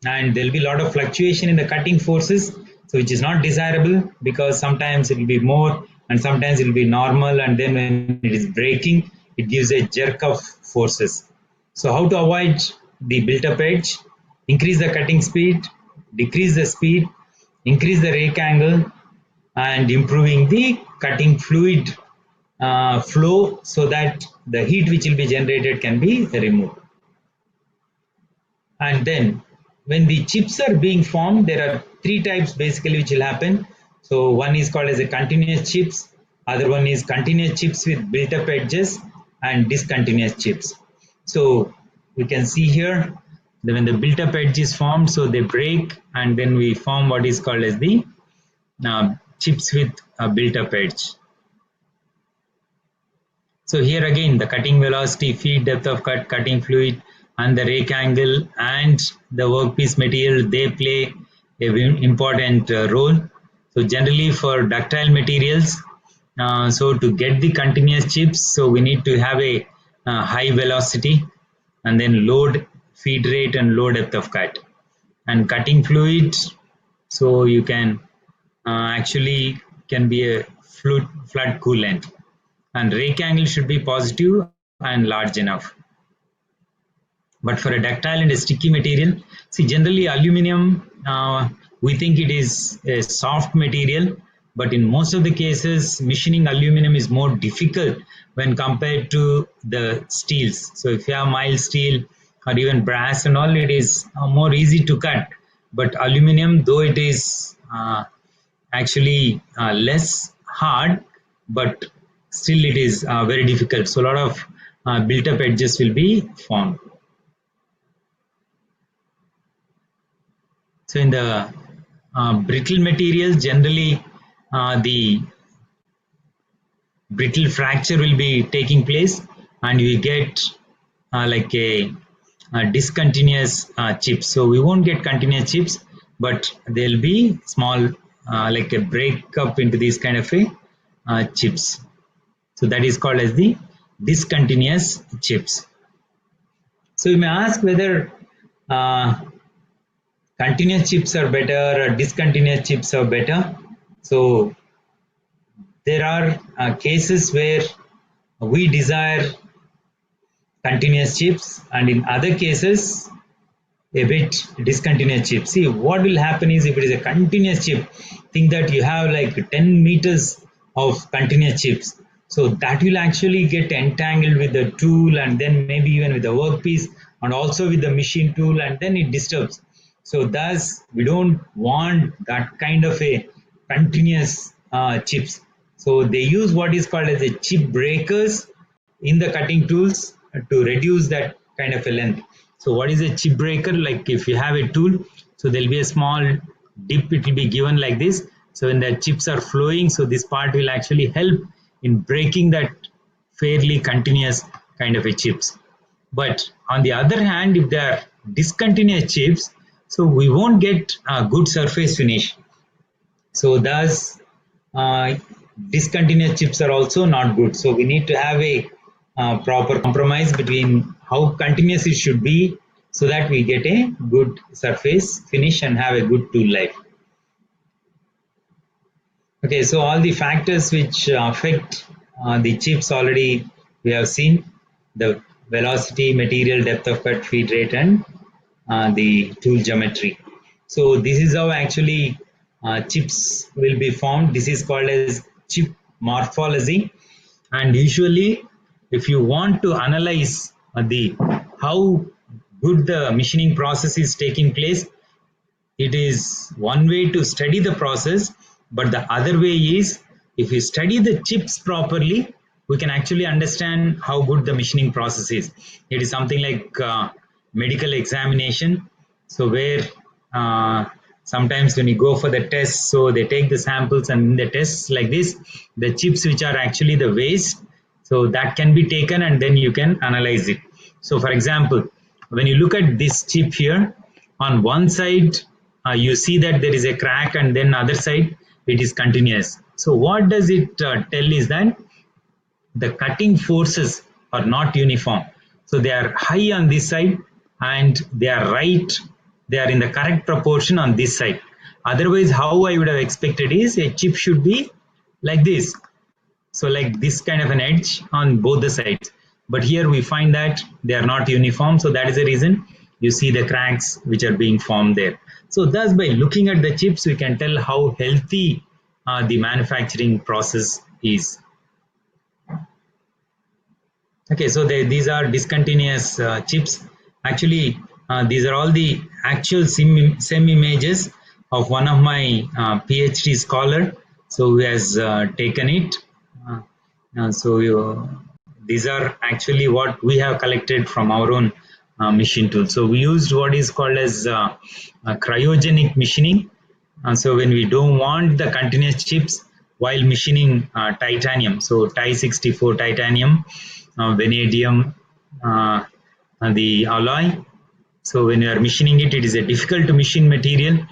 and there will be a lot of fluctuation in the cutting forces, so which is not desirable, because sometimes it will be more and sometimes it will be normal, and then when it is breaking it gives a jerk of forces. So how to avoid the built-up edge? Increase the cutting speed, decrease the speed, increase the rake angle, and improving the cutting fluid flow, so that the heat which will be generated can be removed. And then when the chips are being formed, there are three types basically which will happen. So one is called as a continuous chips, other one is continuous chips with built-up edges, and discontinuous chips. So we can see here that when the built-up edge is formed, so they break, and then we form what is called as the chips with a built-up edge. So here again the cutting velocity, feed depth of cut, cutting fluid, and the rake angle and the workpiece material, they play a very important role. So generally for ductile materials, so to get the continuous chips, so we need to have a high velocity and then load, feed rate and low depth of cut. And cutting fluid, so you can actually can be a flood coolant, and rake angle should be positive and large enough. But for a ductile and a sticky material, see generally aluminum, we think it is a soft material, but in most of the cases, machining aluminum is more difficult when compared to the steels. So if you have mild steel or even brass and all, it is more easy to cut. But aluminum, though it is actually less hard, but still it is very difficult. So a lot of built up edges will be formed. So in the brittle materials, generally the brittle fracture will be taking place, and we get like a discontinuous chips. So we won't get continuous chips, but there'll be small like a break up into these kind of a chips. So that is called as the discontinuous chips. So you may ask whether continuous chips are better or discontinuous chips are better. So there are cases where we desire continuous chips, and in other cases a bit discontinuous chip. See, what will happen is if it is a continuous chip, think that you have like 10 meters of continuous chips. So that will actually get entangled with the tool and then maybe even with the workpiece and also with the machine tool, and then it disturbs. So thus we don't want that kind of a continuous chips. So they use what is called as a chip breakers in the cutting tools to reduce that kind of a length. So what is a chip breaker? Like if you have a tool, so there'll be a small dip, it will be given like this. So when the chips are flowing, so this part will actually help in breaking that fairly continuous kind of a chips. But on the other hand, if they are discontinuous chips, so we won't get a good surface finish. So thus discontinuous chips are also not good. So we need to have a proper compromise between how continuous it should be so that we get a good surface finish and have a good tool life. Okay, so all the factors which affect the chips already we have seen: the velocity, material, depth of cut, feed rate, and the tool geometry. So this is how actually chips will be formed. This is called as chip morphology, and usually if you want to analyze the how good the machining process is taking place, it is one way to study the process, but the other way is if you study the chips properly, we can actually understand how good the machining process is. It is something like medical examination. So where sometimes when you go for the tests, so they take the samples and in the tests like this, the chips which are actually the waste, so that can be taken and then you can analyze it. So for example, when you look at this chip here, on one side you see that there is a crack and then other side it is continuous. So what does it tell is that the cutting forces are not uniform. So they are high on this side and they are in the correct proportion on this side. Otherwise, how I would have expected is a chip should be like this. So like this kind of an edge on both the sides. But here we find that they are not uniform. So that is the reason you see the cracks which are being formed there. So thus by looking at the chips, we can tell how healthy the manufacturing process is. Okay, so these are discontinuous chips. Actually, these are all the actual SEM images of one of my PhD scholar. So who has taken it. These are actually what we have collected from our own machine tool. So we used what is called as cryogenic machining. So when we don't want the continuous chips while machining titanium, so Ti64 titanium, vanadium, the alloy. So when you are machining it, it is a difficult to machine material.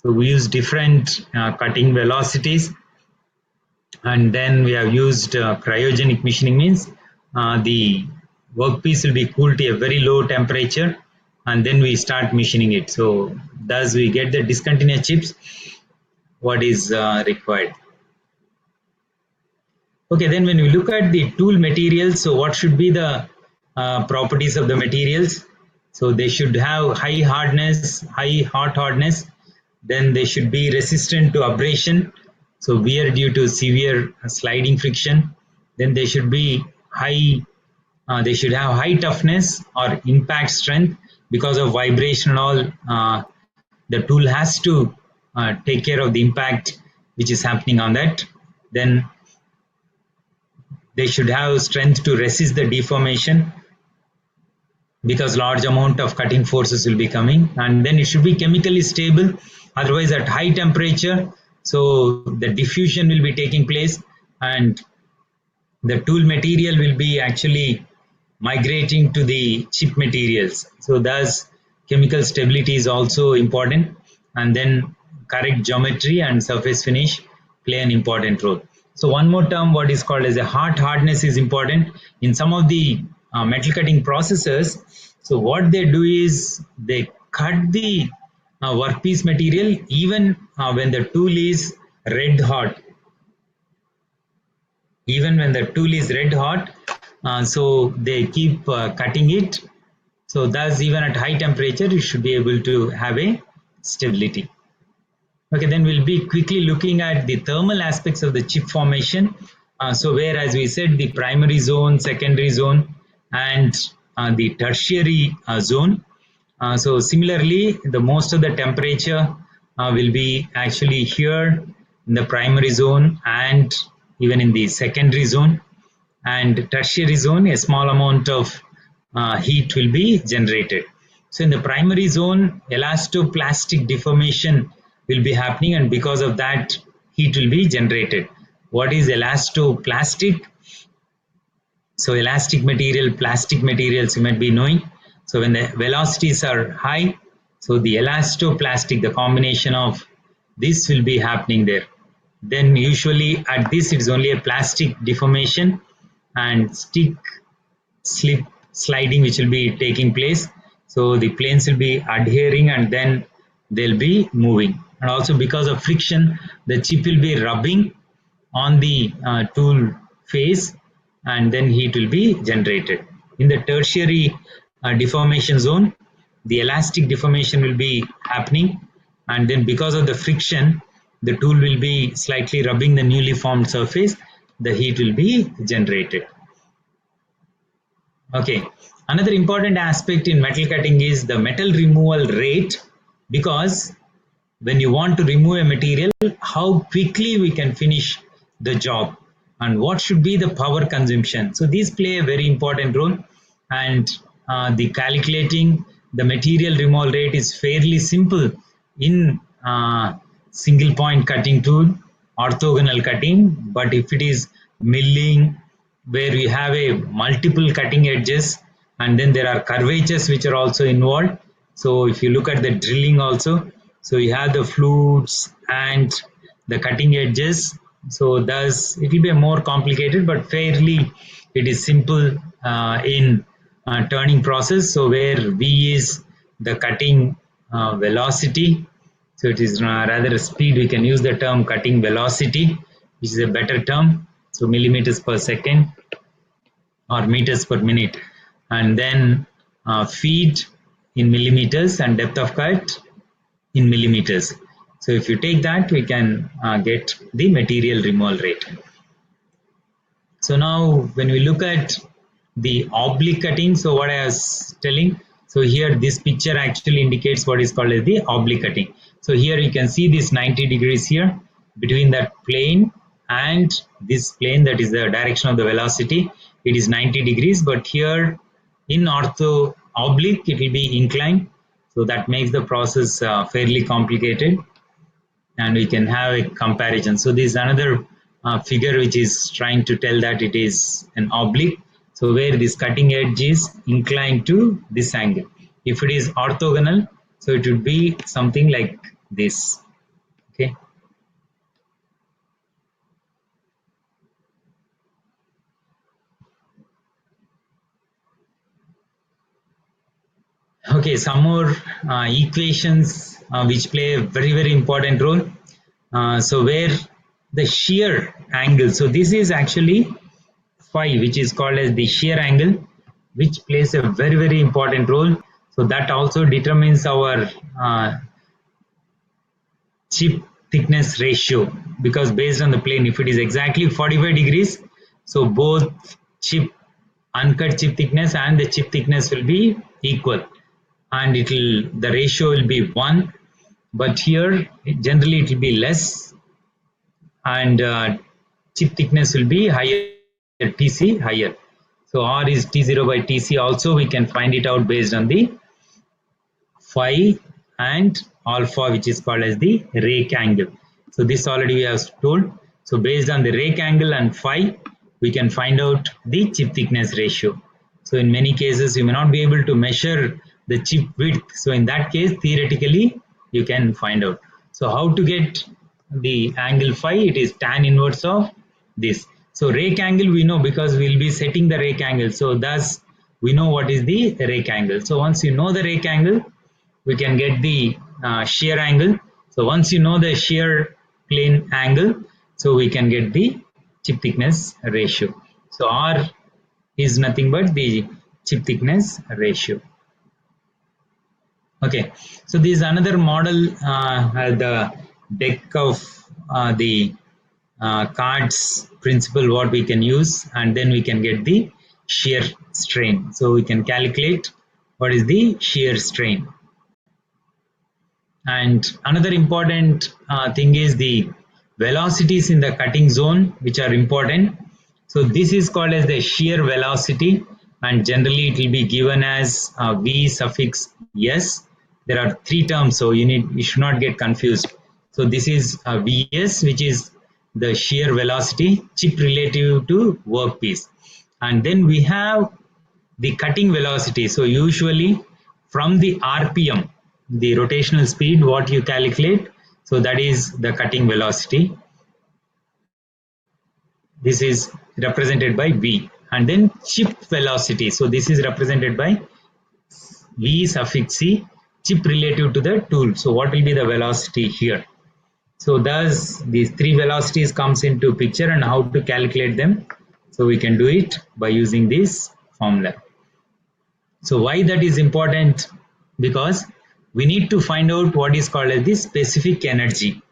So we use different cutting velocities, and then we have used cryogenic machining, means the workpiece will be cooled to a very low temperature, and then we start machining it. So thus we get the discontinuous chips what is required. Okay, then when we look at the tool materials, so what should be the properties of the materials? So they should have high hardness, high hot hardness. Then they should be resistant to abrasion, so wear due to severe sliding friction. Then they should be high, they should have high toughness or impact strength because of vibration and all. The tool has to take care of the impact which is happening on that. Then they should have strength to resist the deformation because large amount of cutting forces will be coming. And then it should be chemically stable, otherwise at high temperature, so the diffusion will be taking place and the tool material will be actually migrating to the chip materials. So thus chemical stability is also important, and then correct geometry and surface finish play an important role. So one more term, what is called as a hot hardness, is important in some of the metal cutting processes. So what they do is they cut the workpiece material even when the tool is red hot. Even when the tool is red hot, so they keep cutting it. So thus even at high temperature, you should be able to have a stability. Okay, then we'll be quickly looking at the thermal aspects of the chip formation. So where, as we said, the primary zone, secondary zone, and the tertiary zone. So similarly, the most of the temperature will be actually here in the primary zone and even in the secondary zone. And tertiary zone, a small amount of heat will be generated. So in the primary zone, elastoplastic deformation will be happening, and because of that, heat will be generated. What is elastoplastic? So elastic material, plastic materials you might be knowing. So when the velocities are high, so the elastoplastic, the combination of this will be happening there. Then usually at this it is only a plastic deformation and stick slip sliding which will be taking place. So the planes will be adhering and then they'll be moving. And also because of friction, the chip will be rubbing on the tool face and then heat will be generated. In the tertiary deformation zone, the elastic deformation will be happening, and then because of the friction, the tool will be slightly rubbing the newly formed surface, the heat will be generated. Okay, another important aspect in metal cutting is the metal removal rate, because when you want to remove a material, how quickly we can finish the job and what should be the power consumption. So these play a very important role, and the calculating the material removal rate is fairly simple in single point cutting tool, orthogonal cutting. But if it is milling, where we have a multiple cutting edges and then there are curvatures which are also involved. So if you look at the drilling also, so you have the flutes and the cutting edges. So thus it will be more complicated, but fairly it is simple in turning process. So where V is the cutting velocity, so it is rather a speed, we can use the term cutting velocity, which is a better term. So millimeters per second or meters per minute, and then feet in millimeters and depth of cut in millimeters. So if you take that, we can get the material removal rate. So now when we look at the oblique cutting, so what I was telling, so here this picture actually indicates what is called as the oblique cutting. So here you can see this 90 degrees here between that plane and this plane, that is the direction of the velocity. It is 90 degrees, but here in ortho oblique it will be inclined. So that makes the process fairly complicated, and we can have a comparison. So this is another figure which is trying to tell that it is an oblique. So where this cutting edge is inclined to this angle. If it is orthogonal, so it would be something like this. Okay, some more equations which play a very important role. So where the shear angle, so this is actually phi, which is called as the shear angle, which plays a very important role. So that also determines our chip thickness ratio, because based on the plane, if it is exactly 45 degrees, so both chip uncut chip thickness and the chip thickness will be equal, and it will, the ratio will be 1. But here generally it will be less, and chip thickness will be higher, TC higher. So R is T0 by TC. Also we can find it out based on the phi and alpha, which is called as the rake angle. So this already we have told. So based on the rake angle and phi, we can find out the chip thickness ratio. So in many cases, you may not be able to measure the chip width. So in that case, theoretically, you can find out. So how to get the angle phi? It is tan inverse of this. So rake angle we know because we'll be setting the rake angle. So thus we know what is the rake angle. So once you know the rake angle, we can get the shear angle. So once you know the shear plane angle, so we can get the chip thickness ratio. So R is nothing but the chip thickness ratio. Okay, so this is another model, the deck of the cards principle what we can use, and then we can get the shear strain. So we can calculate what is the shear strain. And another important thing is the velocities in the cutting zone, which are important. So this is called as the shear velocity, and generally it will be given as V suffix S. There are three terms, so you should not get confused. So this is Vs, which is the shear velocity, chip relative to workpiece. And then we have the cutting velocity. So usually from the RPM, the rotational speed, what you calculate, so that is the cutting velocity. This is represented by V. And then chip velocity, so this is represented by V suffix C, chip relative to the tool. So what will be the velocity here? So thus these three velocities comes into picture, and how to calculate them. So we can do it by using this formula. So why that is important? Because we need to find out what is called as the specific energy,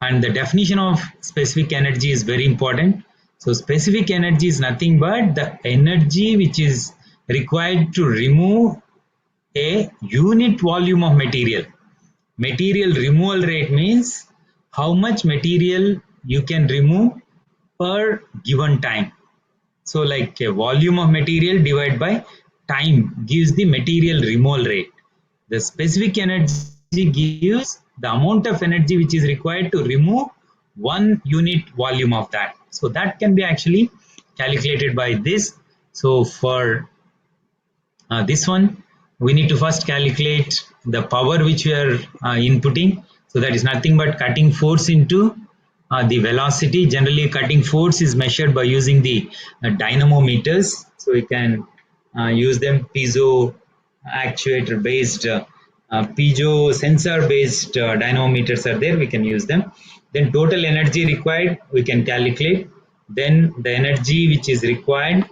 and the definition of specific energy is very important. So specific energy is nothing but the energy which is required to remove a unit volume of material. Material removal rate means how much material you can remove per given time. So like a volume of material divided by time gives the material removal rate. The specific energy gives the amount of energy which is required to remove 1 unit volume of that. So that can be actually calculated by this. So for this one, we need to first calculate the power which we are inputting. So that is nothing but cutting force into the velocity. Generally, cutting force is measured by using the dynamometers. So we can use them, piezo actuator based, piezo sensor based dynamometers are there. We can use them. Then total energy required we can calculate. Then the energy which is required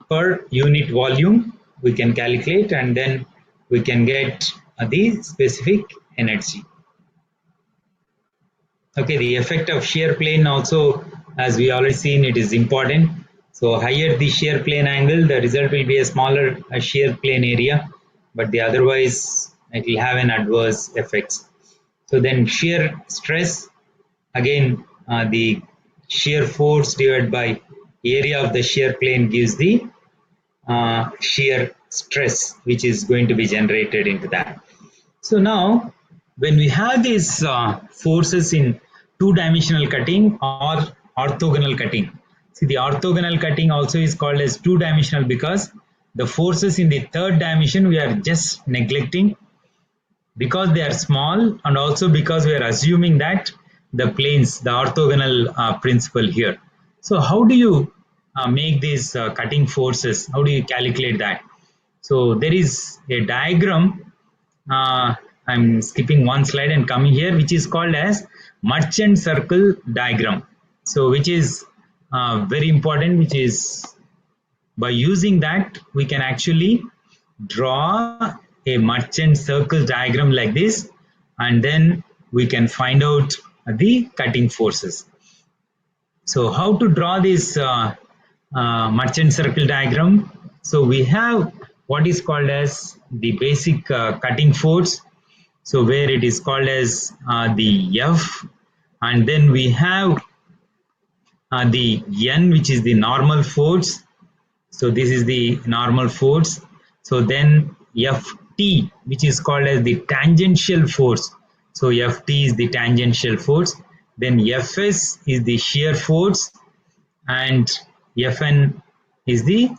per unit volume we can calculate, and then we can get the specific energy. Okay, the effect of shear plane also, as we already seen, it is important. So higher the shear plane angle, the result will be a smaller shear plane area, but the otherwise it will have an adverse effects. So then shear stress, again the shear force divided by area of the shear plane gives the shear stress which is going to be generated into that. So now when we have these forces in two-dimensional cutting or orthogonal cutting, see the orthogonal cutting also is called as two-dimensional because the forces in the third dimension we are just neglecting because they are small, and also because we are assuming that the planes, the orthogonal principle here. So how do you make these cutting forces? How do you calculate that? So there is a diagram I'm skipping one slide and coming here, which is called as merchant circle diagram. So which is very important, which is by using that we can actually draw a merchant circle diagram like this, and then we can find out the cutting forces. So how to draw this merchant circle diagram? So we have what is called as the basic cutting force. So where it is called as the F, and then we have the N, which is the normal force. So this is the normal force. So then Ft, which is called as the tangential force. So Ft is the tangential force. Then Fs is the shear force, and Fn is the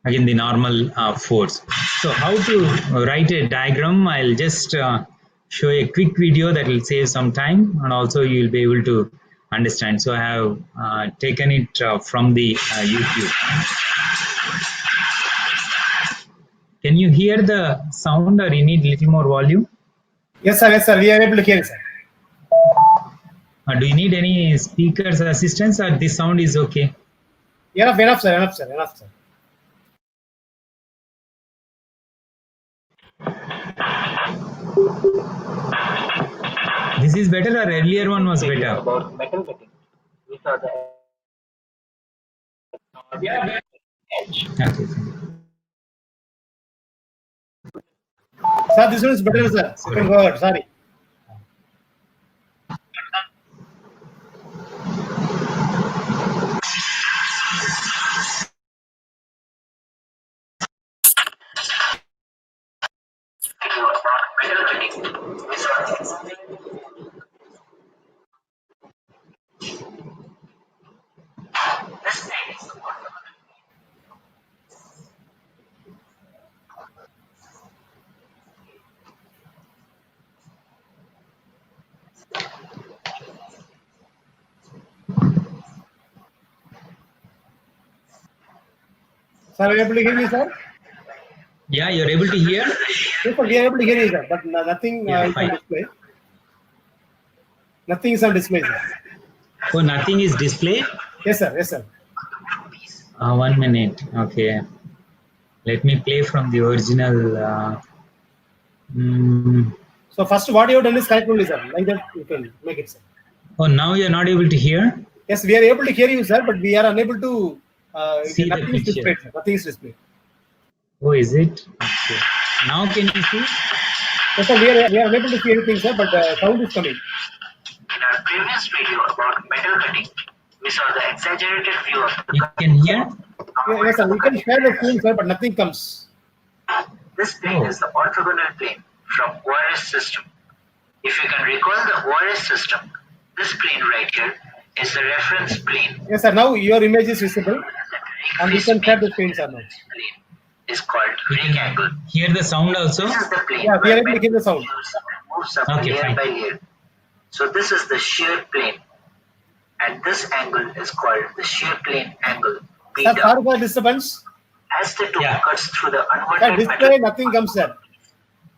again the normal force. So how to write a diagram? I'll just show a quick video that will save some time, and also you will be able to understand. So I have taken it from the YouTube. Can you hear the sound, or you need little more volume? Yes, sir. Yes, sir. We are able to hear, sir. Do you need any speakers assistance, or this sound is okay? Enough, sir. Enough, sir. Enough, sir. This is better, or earlier one was better? About metal cutting. We saw the edge. Okay. Sir, this one is better, sir. You can go ahead. Sorry. Metal cutting. We saw the this thing is Sir, are you able to hear me, sir? Yeah, you're able to hear? Yes, sir. We are able to hear you, sir. But nothing Yeah, is fine. on display. Nothing is on display, sir. Oh, nothing is displayed? Yes, sir. Yes, sir. 1 minute. Okay. Let me play from the original. So first, what you have done is correct only, sir. Like that, you can make it, sir. Oh, now you're not able to hear? Yes, we are able to hear you, sir, but we are unable to See the nothing is picture. displayed, sir. Nothing is displayed. Oh, is it? Okay. Now can you see? Yes, sir, we are unable to see anything, sir, but sound is coming. in our previous video about metal cutting. We saw the exaggerated view of You the can hear? Yes, sir. We can share the screen, sir, but nothing comes. This plane is the orthogonal plane from ORS system. If you can recall the ORS system, this plane right here is the reference plane. Yes, sir. Now your image is visible, and you can share the screen, sir. Now. Plane is called You can rectangle. hear the sound also? This is the plane Yeah, we are where able to hear the sound. moves up Okay, layer fine. by layer. So this is the shear plane, and this angle is called the shear plane angle Sir, beta. sorry for disturbance. As the tool Yeah. cuts through the Sir, unwanted display, metal, nothing comes, sir.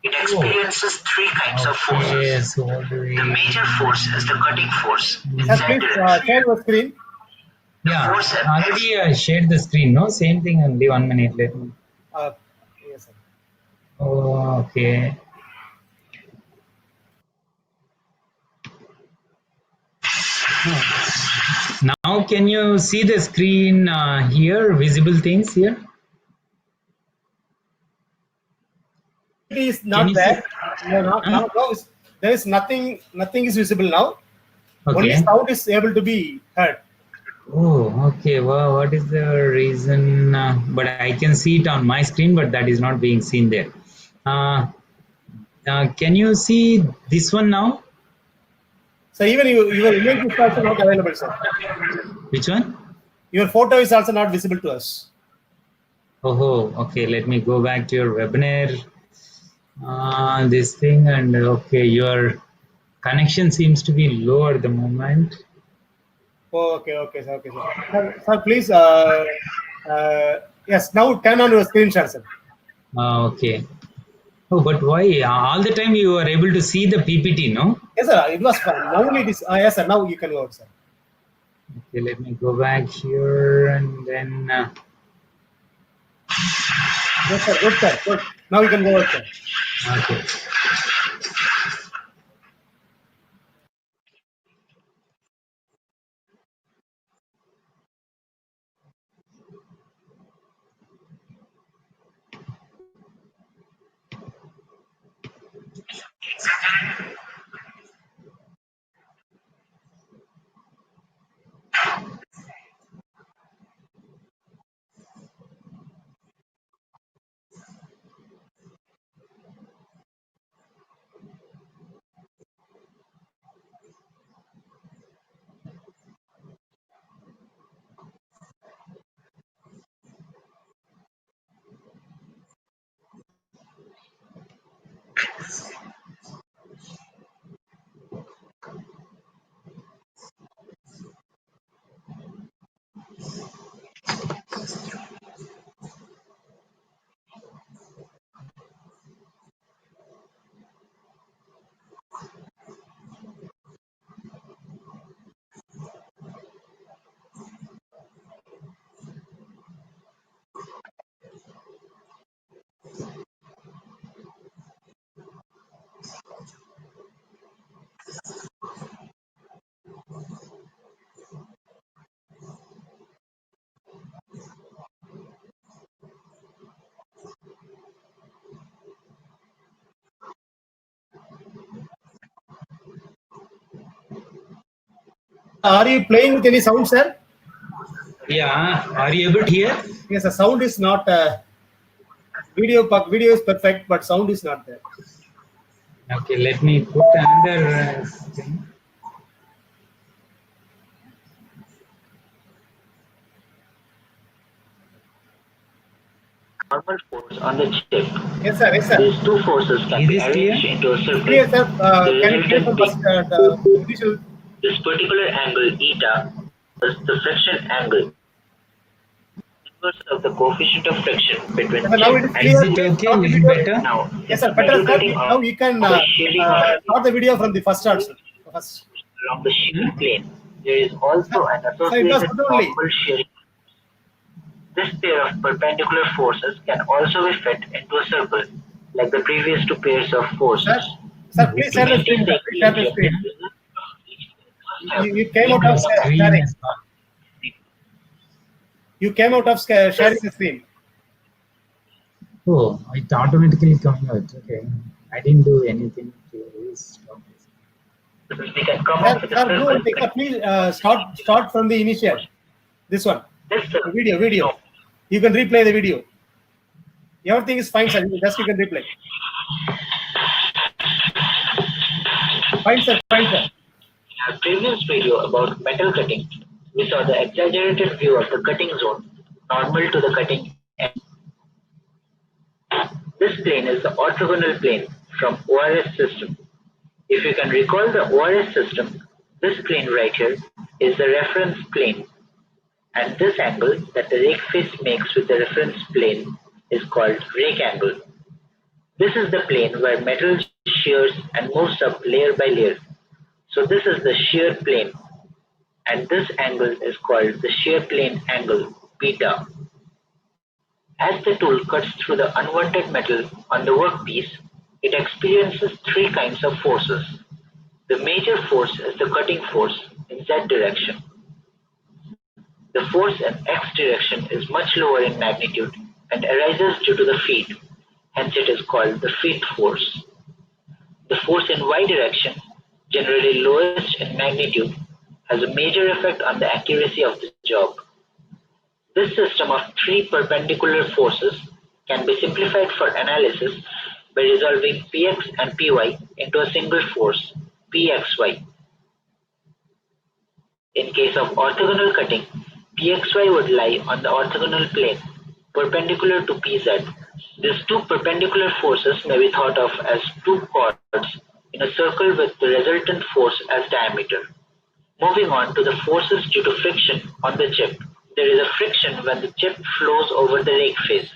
it experiences three kinds of Okay, forces. so what do we... The major force is the cutting force. Sir, please share your screen. Yeah, force and already shared the screen, no? Same thing, only 1 minute. Let me... Yes, sir. Oh, okay. Now can you see the screen here, visible things here? It is Can not you there. see? No, Huh? there is nothing. Nothing is visible now. Only Okay. sound is able to be heard. Oh, okay. Well, what is the reason? But I can see it on my screen, but that is not being seen there. Can you see this one now? So even your image is also not available, sir. Which one? Your photo is also not visible to us. Oh, okay. Let me go back to your webinar. This thing, and okay, your connection seems to be low at the moment. Oh, okay, sir. Okay, sir. Sir, please. Yes, now turn on your screen share, sir. Okay. Oh, but why? All the time you are able to see the PPT, no? Yes, sir. It was fine. Now it is. Yes, sir. Now you can go out, sir. Okay, let me go back here and then. Yes, sir. Good, sir. Good. Now you can go out, sir. Okay. Are you playing with any sound, sir? Yeah, are you able to hear? Yes, the sound is not. Video is perfect, but sound is not there. Okay, let me put another thing. Normal force on the chip. Yes, sir. Yes, sir. These two forces can Is be this clear? arranged into a circle. Clear, sir. The Can you clear resultant from plane, the initial? this particular angle eta is the friction angle, inverse of the coefficient of friction between Yes, sir, now it chip is and clear. Is it Please okay? A start the little video. better? now. Yes, In sir. Better, metal sir. cutting Now you can of a shearing of start the video from the first start, sir. First. along the shearing plane, there is also an Sir, it was associated good only. normal shearing. This pair of perpendicular forces can also be fit into a circle, like the previous two pairs of forces. Sir, please To share the maintain screen, the sir. Please share the equilibrium, screen. You came out My of screen sharing. is not. You came out of sharing the screen. Oh, it automatically coming out. Okay. I didn't do anything to stop this. we can come Sir, up with a sir, do circle. one thing. Sir, please start from the initial. This one. This circle, Video. no, You can replay the video. Everything is fine, sir. Just you can replay. Fine, sir. Fine, sir. in our previous video about metal cutting, we saw the exaggerated view of the cutting zone, normal to the cutting edge. This plane is the orthogonal plane from ORS system. If you can recall the ORS system, this plane right here is the reference plane, and this angle that the rake face makes with the reference plane is called rake angle. This is the plane where metal shears and moves up layer by layer. So this is the shear plane, and this angle is called the shear plane angle, beta. As the tool cuts through the unwanted metal on the workpiece, it experiences three kinds of forces. The major force is the cutting force in Z direction. The force in X direction is much lower in magnitude and arises due to the feet, hence it is called the feet force. The force in Y direction, generally lowest in magnitude, has a major effect on the accuracy of the job. This system of three perpendicular forces can be simplified for analysis by resolving Px and Py into a single force, Pxy. In case of orthogonal cutting, Pxy would lie on the orthogonal plane, perpendicular to Pz. These two perpendicular forces may be thought of as two chords in a circle with the resultant force as diameter. Moving on to the forces due to friction on the chip. There is a friction when the chip flows over the rake face.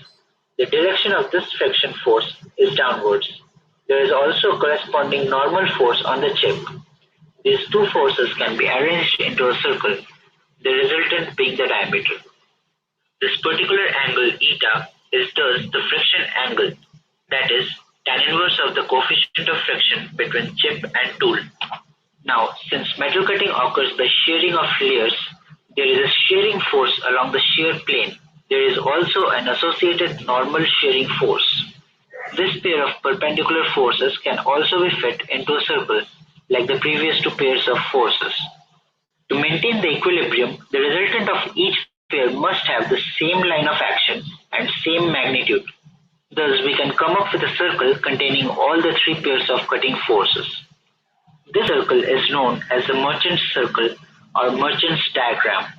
The direction of this friction force is downwards. There is also a corresponding normal force on the chip. These two forces can be arranged into a circle, the resultant being the diameter. This particular angle eta is thus the friction angle, that is, tan inverse of the coefficient of friction between chip and tool. Now, since metal cutting occurs by shearing of layers, there is a shearing force along the shear plane. There is also an associated normal shearing force. This pair of perpendicular forces can also be fit into a circle, like the previous two pairs of forces. To maintain the equilibrium, the resultant of each pair must have the same line of action and same magnitude. Thus, we can come up with a circle containing all the three pairs of cutting forces. This circle is known as the Merchant's circle or Merchant's diagram.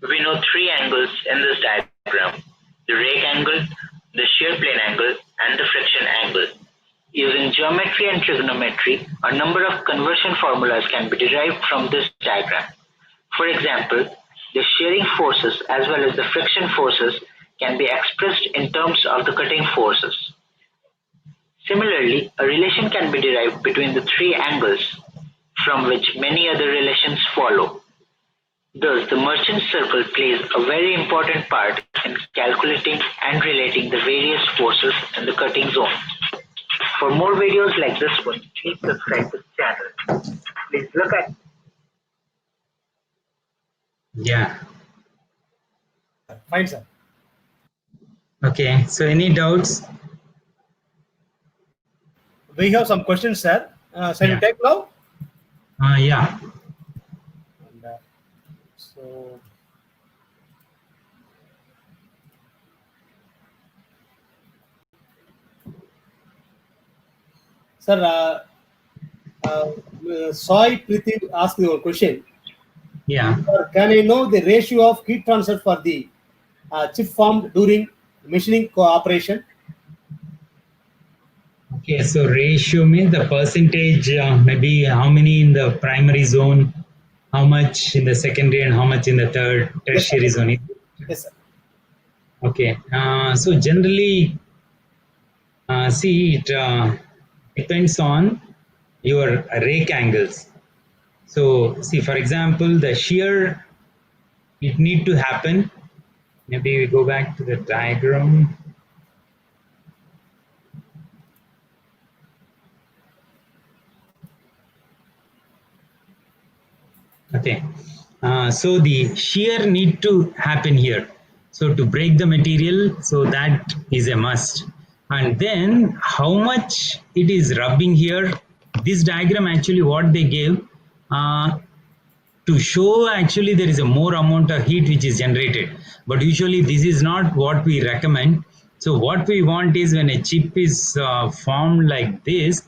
We know three angles in this diagram: the rake angle, the shear plane angle, and the friction angle. Using geometry and trigonometry, a number of conversion formulas can be derived from this diagram. For example, the shearing forces as well as the friction forces can be expressed in terms of the cutting forces. Similarly, a relation can be derived between the three angles, from which many other relations follow. Thus, the Merchant's circle plays a very important part in calculating and relating the various forces in the cutting zone. For more videos like this one, please subscribe to the channel. Please look at. Yeah. Fine, sir. Okay. So any doubts? We have some questions, sir. Shall Yeah. we take now? Yeah. And, so, sir, Sai Priti asked you a question. Yeah. Sir, can I know the ratio of heat transfer for the chip formed during machining operation? Okay. So ratio means the percentage, maybe how many in the primary zone, how much in the secondary, and how much in the tertiary zone. Yes, sir. Okay. So generally, see, it depends on your rake angles. So see, for example, the shear, it need to happen. Maybe we go back to the diagram. Okay. So the shear need to happen here. So to break the material, so that is a must. And then how much it is rubbing here. This diagram actually what they gave to show actually there is a more amount of heat which is generated. But usually this is not what we recommend. So what we want is when a chip is formed like this,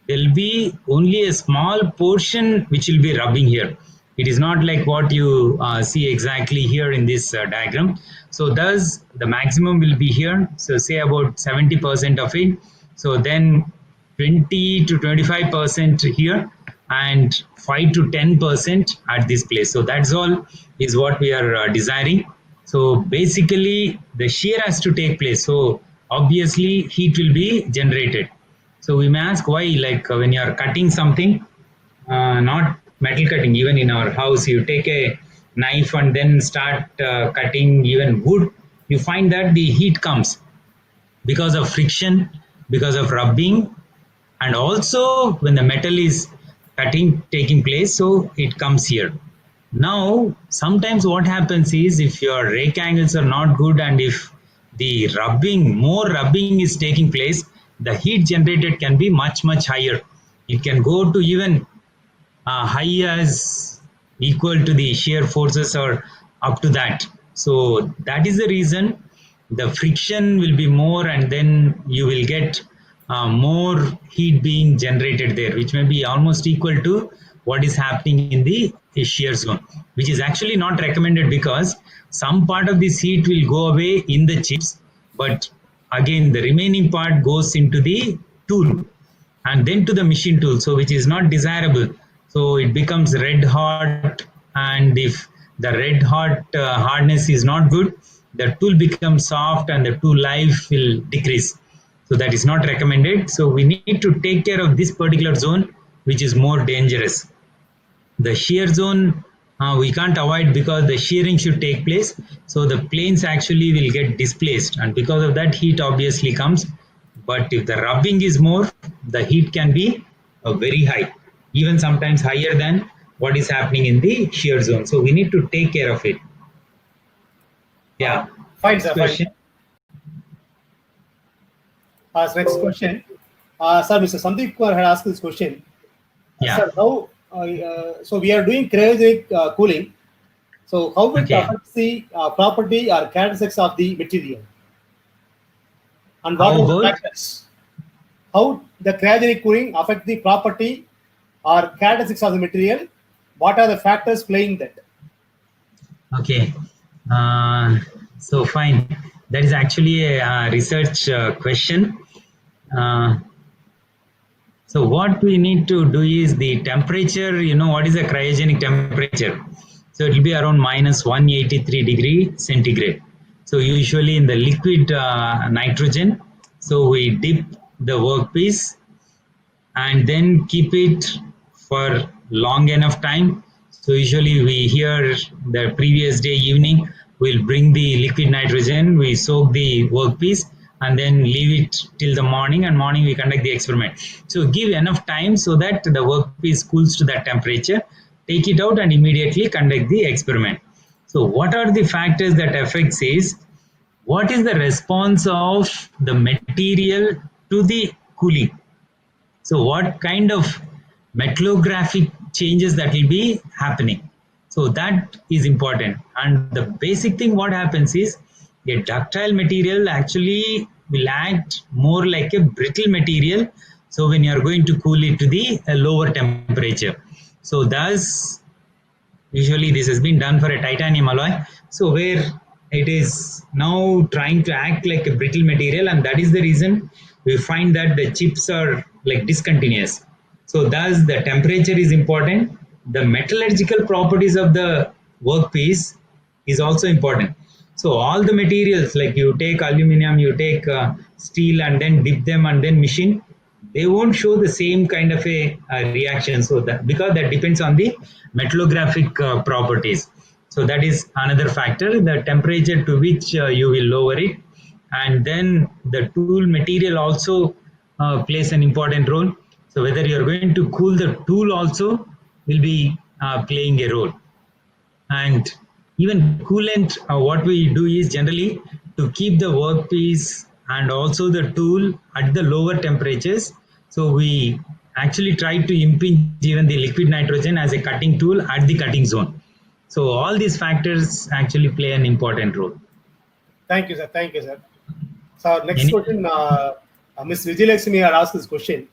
there will be only a small portion which will be rubbing here. It is not like what you see exactly here in this diagram. So thus the maximum will be here. So say about 70% of it. So then 20 to 25% here and 5 to 10% at this place. So that's all is what we are desiring. So basically the shear has to take place. So obviously heat will be generated. So we may ask why, like when you are cutting something, not metal cutting, even in our house, you take a knife and then start cutting even wood, you find that the heat comes because of friction, because of rubbing, and also when the metal is cutting taking place, so it comes here. Now sometimes what happens is if your rake angles are not good and if the more rubbing is taking place, the heat generated can be much higher. It can go to even high as equal to the shear forces or up to that. So that is the reason the friction will be more, and then you will get more heat being generated there, which may be almost equal to what is happening in the shear zone, which is actually not recommended because some part of this heat will go away in the chips, but again the remaining part goes into the tool and then to the machine tool, so which is not desirable. So it becomes red hot, and if the red hot hardness is not good, the tool becomes soft and the tool life will decrease. So that is not recommended. So we need to take care of this particular zone, which is more dangerous. The shear zone we can't avoid because the shearing should take place. So the planes actually will get displaced, and because of that heat obviously comes. But if the rubbing is more, the heat can be very high, even sometimes higher than what is happening in the shear zone. So we need to take care of it. Yeah. Fine, sir. Question. Next question. Sir, Mr. Sandeep Kumar had asked this question. Yeah. Sir, how, so we are doing cryogenic cooling. So how it affects the property or characteristics of the material? And what are the factors? How the cryogenic cooling affect the property or characteristics of the material? What are the factors playing that? Okay. So fine. That is actually a research question. So what we need to do is the temperature, you know, what is the cryogenic temperature? So it will be around minus 183 degree centigrade. So usually in the liquid nitrogen, so we dip the workpiece and then keep it for long enough time. So usually we hear the previous day evening, we'll bring the liquid nitrogen, we soak the workpiece and then leave it till the morning, and morning we conduct the experiment. So give enough time so that the workpiece cools to that temperature, take it out and immediately conduct the experiment. So what are the factors that affects is, what is the response of the material to the cooling? So what kind of metallographic changes that will be happening? So that is important. And the basic thing what happens is, a ductile material actually will act more like a brittle material. So when you are going to cool it to the lower temperature. So thus, usually this has been done for a titanium alloy. So where it is now trying to act like a brittle material, and that is the reason we find that the chips are like discontinuous. So thus the temperature is important. The metallurgical properties of the workpiece is also important. So all the materials, like you take aluminum, you take steel and then dip them and then machine, they won't show the same kind of a reaction. So that, because that depends on the metallographic properties. So that is another factor, the temperature to which you will lower it. And then the tool material also plays an important role. So whether you are going to cool the tool also will be playing a role. And even coolant, what we do is generally to keep the workpiece and also the tool at the lower temperatures. So we actually try to impinge even the liquid nitrogen as a cutting tool at the cutting zone. So all these factors actually play an important role. Thank you, sir. Thank you, sir. So next question, Ms. Vijayalakshmi had asked this question.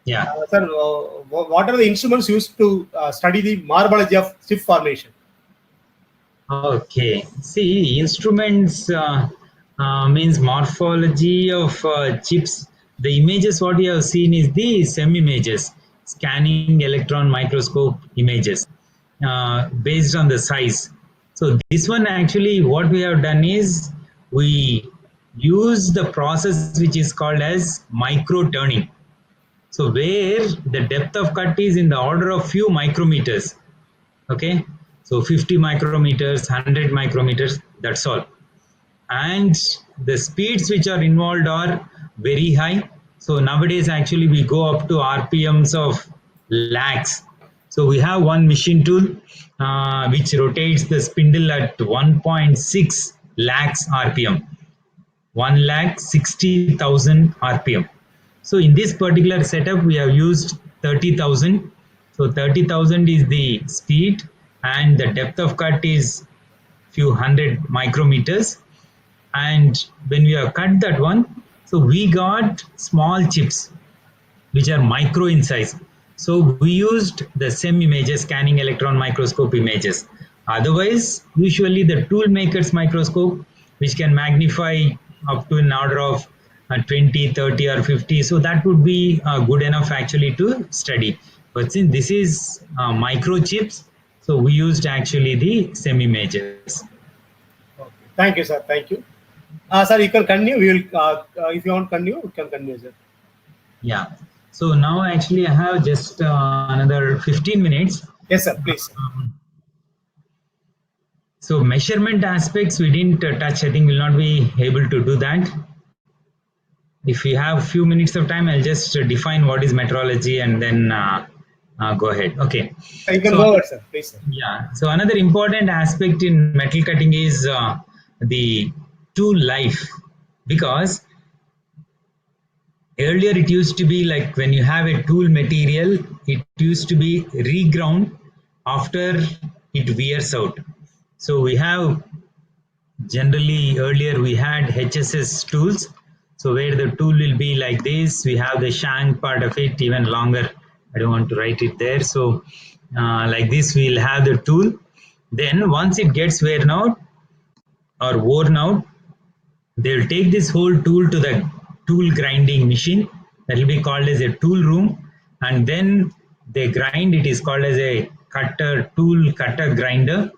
Yeah. Sir, what are the instruments used to study the marbleology of chip formation? Okay. See, instruments means morphology of chips. The images what we have seen is the SEM images, scanning electron microscope images based on the size. So this one actually what we have done is we use the process which is called as micro turning. So where the depth of cut is in the order of few micrometers. Okay. So 50 micrometers, 100 micrometers, that's all. And the speeds which are involved are very high. So nowadays actually we go up to RPMs of lakhs. So we have one machine tool which rotates the spindle at 1.6 lakhs RPM. 1,60,000 RPM. So in this particular setup, we have used 30,000. So 30,000 is the speed and the depth of cut is few hundred micrometers. And when we have cut that one, so we got small chips which are micro in size. So we used the SEM images, scanning electron microscope images. Otherwise, usually the tool maker's microscope, which can magnify up to an order of 20, 30 or 50. So that would be good enough actually to study. But since this is microchips, so we used actually the SEM images. Okay. Thank you, sir. Thank you. Sir, you can continue. We will, if you want to continue, you can continue, sir. Yeah. So now actually I have just another 15 minutes. Yes, sir. Please. So measurement aspects we didn't touch. I think we'll not be able to do that. If we have few minutes of time, I'll just define what is metrology and then go ahead. Okay. You can So, go ahead, sir. Please, sir. yeah. So another important aspect in metal cutting is the tool life, because earlier it used to be like when you have a tool material, it used to be reground after it wears out. So we have generally earlier we had HSS tools. So where the tool will be like this, we have the shank part of it even longer. I don't want to write it there. So like this, we'll have the tool. Then once it gets worn out or worn out, they'll take this whole tool to the tool grinding machine. That will be called as a tool room. And then they grind. It is called as a tool cutter grinder,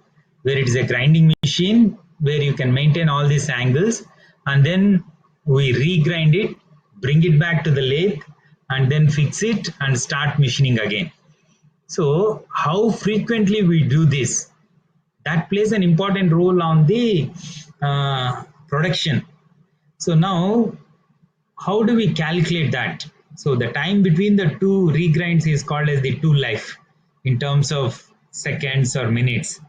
where it is a grinding machine where you can maintain all these angles. And then we regrind it, bring it back to the lathe, and then fix it and start machining again. So how frequently we do this, that plays an important role on the production. So now, how do we calculate that? So the time between the two regrinds is called as the tool life in terms of seconds or minutes.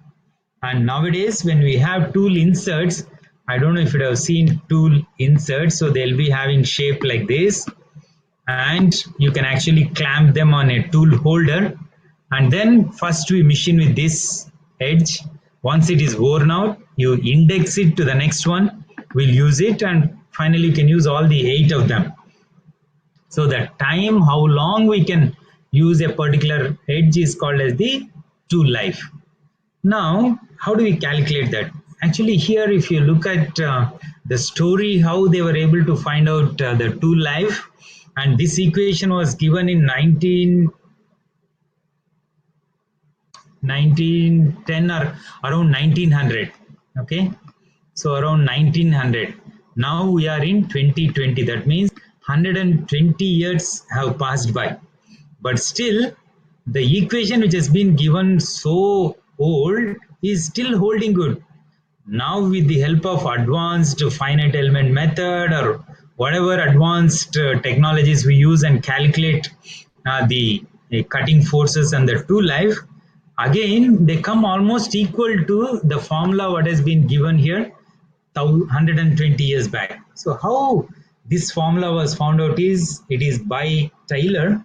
And nowadays, when we have tool inserts, I don't know if you have seen tool inserts. So they'll be having shape like this, and you can actually clamp them on a tool holder. And then first we machine with this edge. Once it is worn out, you index it to the next one. We'll use it, and finally you can use all the 8 of them. So the time, how long we can use a particular edge is called as the tool life. Now, how do we calculate that? Actually, here, if you look at the story, how they were able to find out the tool life, and this equation was given in 1910 or around 1900. Okay, so around 1900. Now we are in 2020. That means 120 years have passed by, but still the equation which has been given so old is still holding good. Now with the help of advanced finite element method or whatever advanced technologies we use and calculate the cutting forces and the tool life, again they come almost equal to the formula what has been given here 120 years back. So how this formula was found out is, it is by Taylor,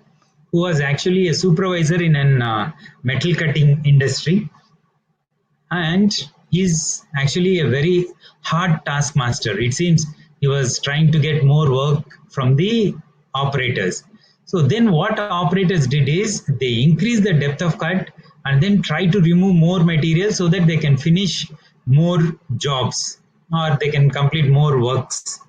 who was actually a supervisor in an metal cutting industry, and he's actually a very hard taskmaster. It seems he was trying to get more work from the operators. So then what operators did is they increase the depth of cut and then try to remove more material so that they can finish more jobs or they can complete more works.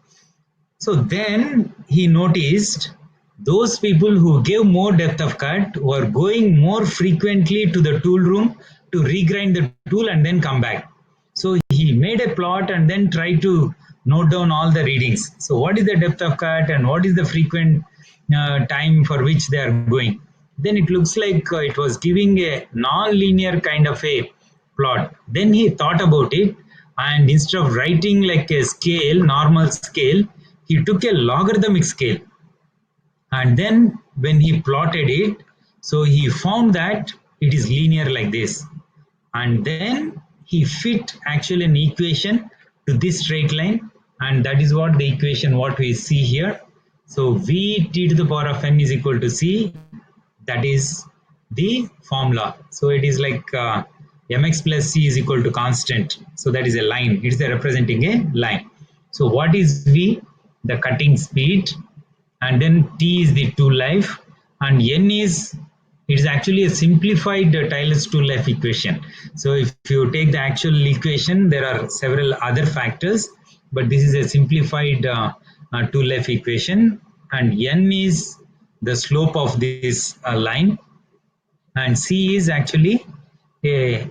So then he noticed those people who gave more depth of cut were going more frequently to the tool room to regrind the tool and then come back. So he made a plot and then tried to note down all the readings. So what is the depth of cut and what is the frequent time for which they are going? Then it looks like it was giving a non-linear kind of a plot. Then he thought about it, and instead of writing like a scale, normal scale, he took a logarithmic scale. And then when he plotted it, so he found that it is linear like this. And then he fit actually an equation to this straight line, and that is what the equation what we see here. So V t to the power of n is equal to C. That is the formula. So it is like mx plus c is equal to constant. So that is a line. It is representing a line. So what is V? The cutting speed, and then T is the tool life, and N is, it is actually a simplified Taylor's tool life equation. So if you take the actual equation, there are several other factors, but this is a simplified tool life equation, and N is the slope of this line, and C is actually a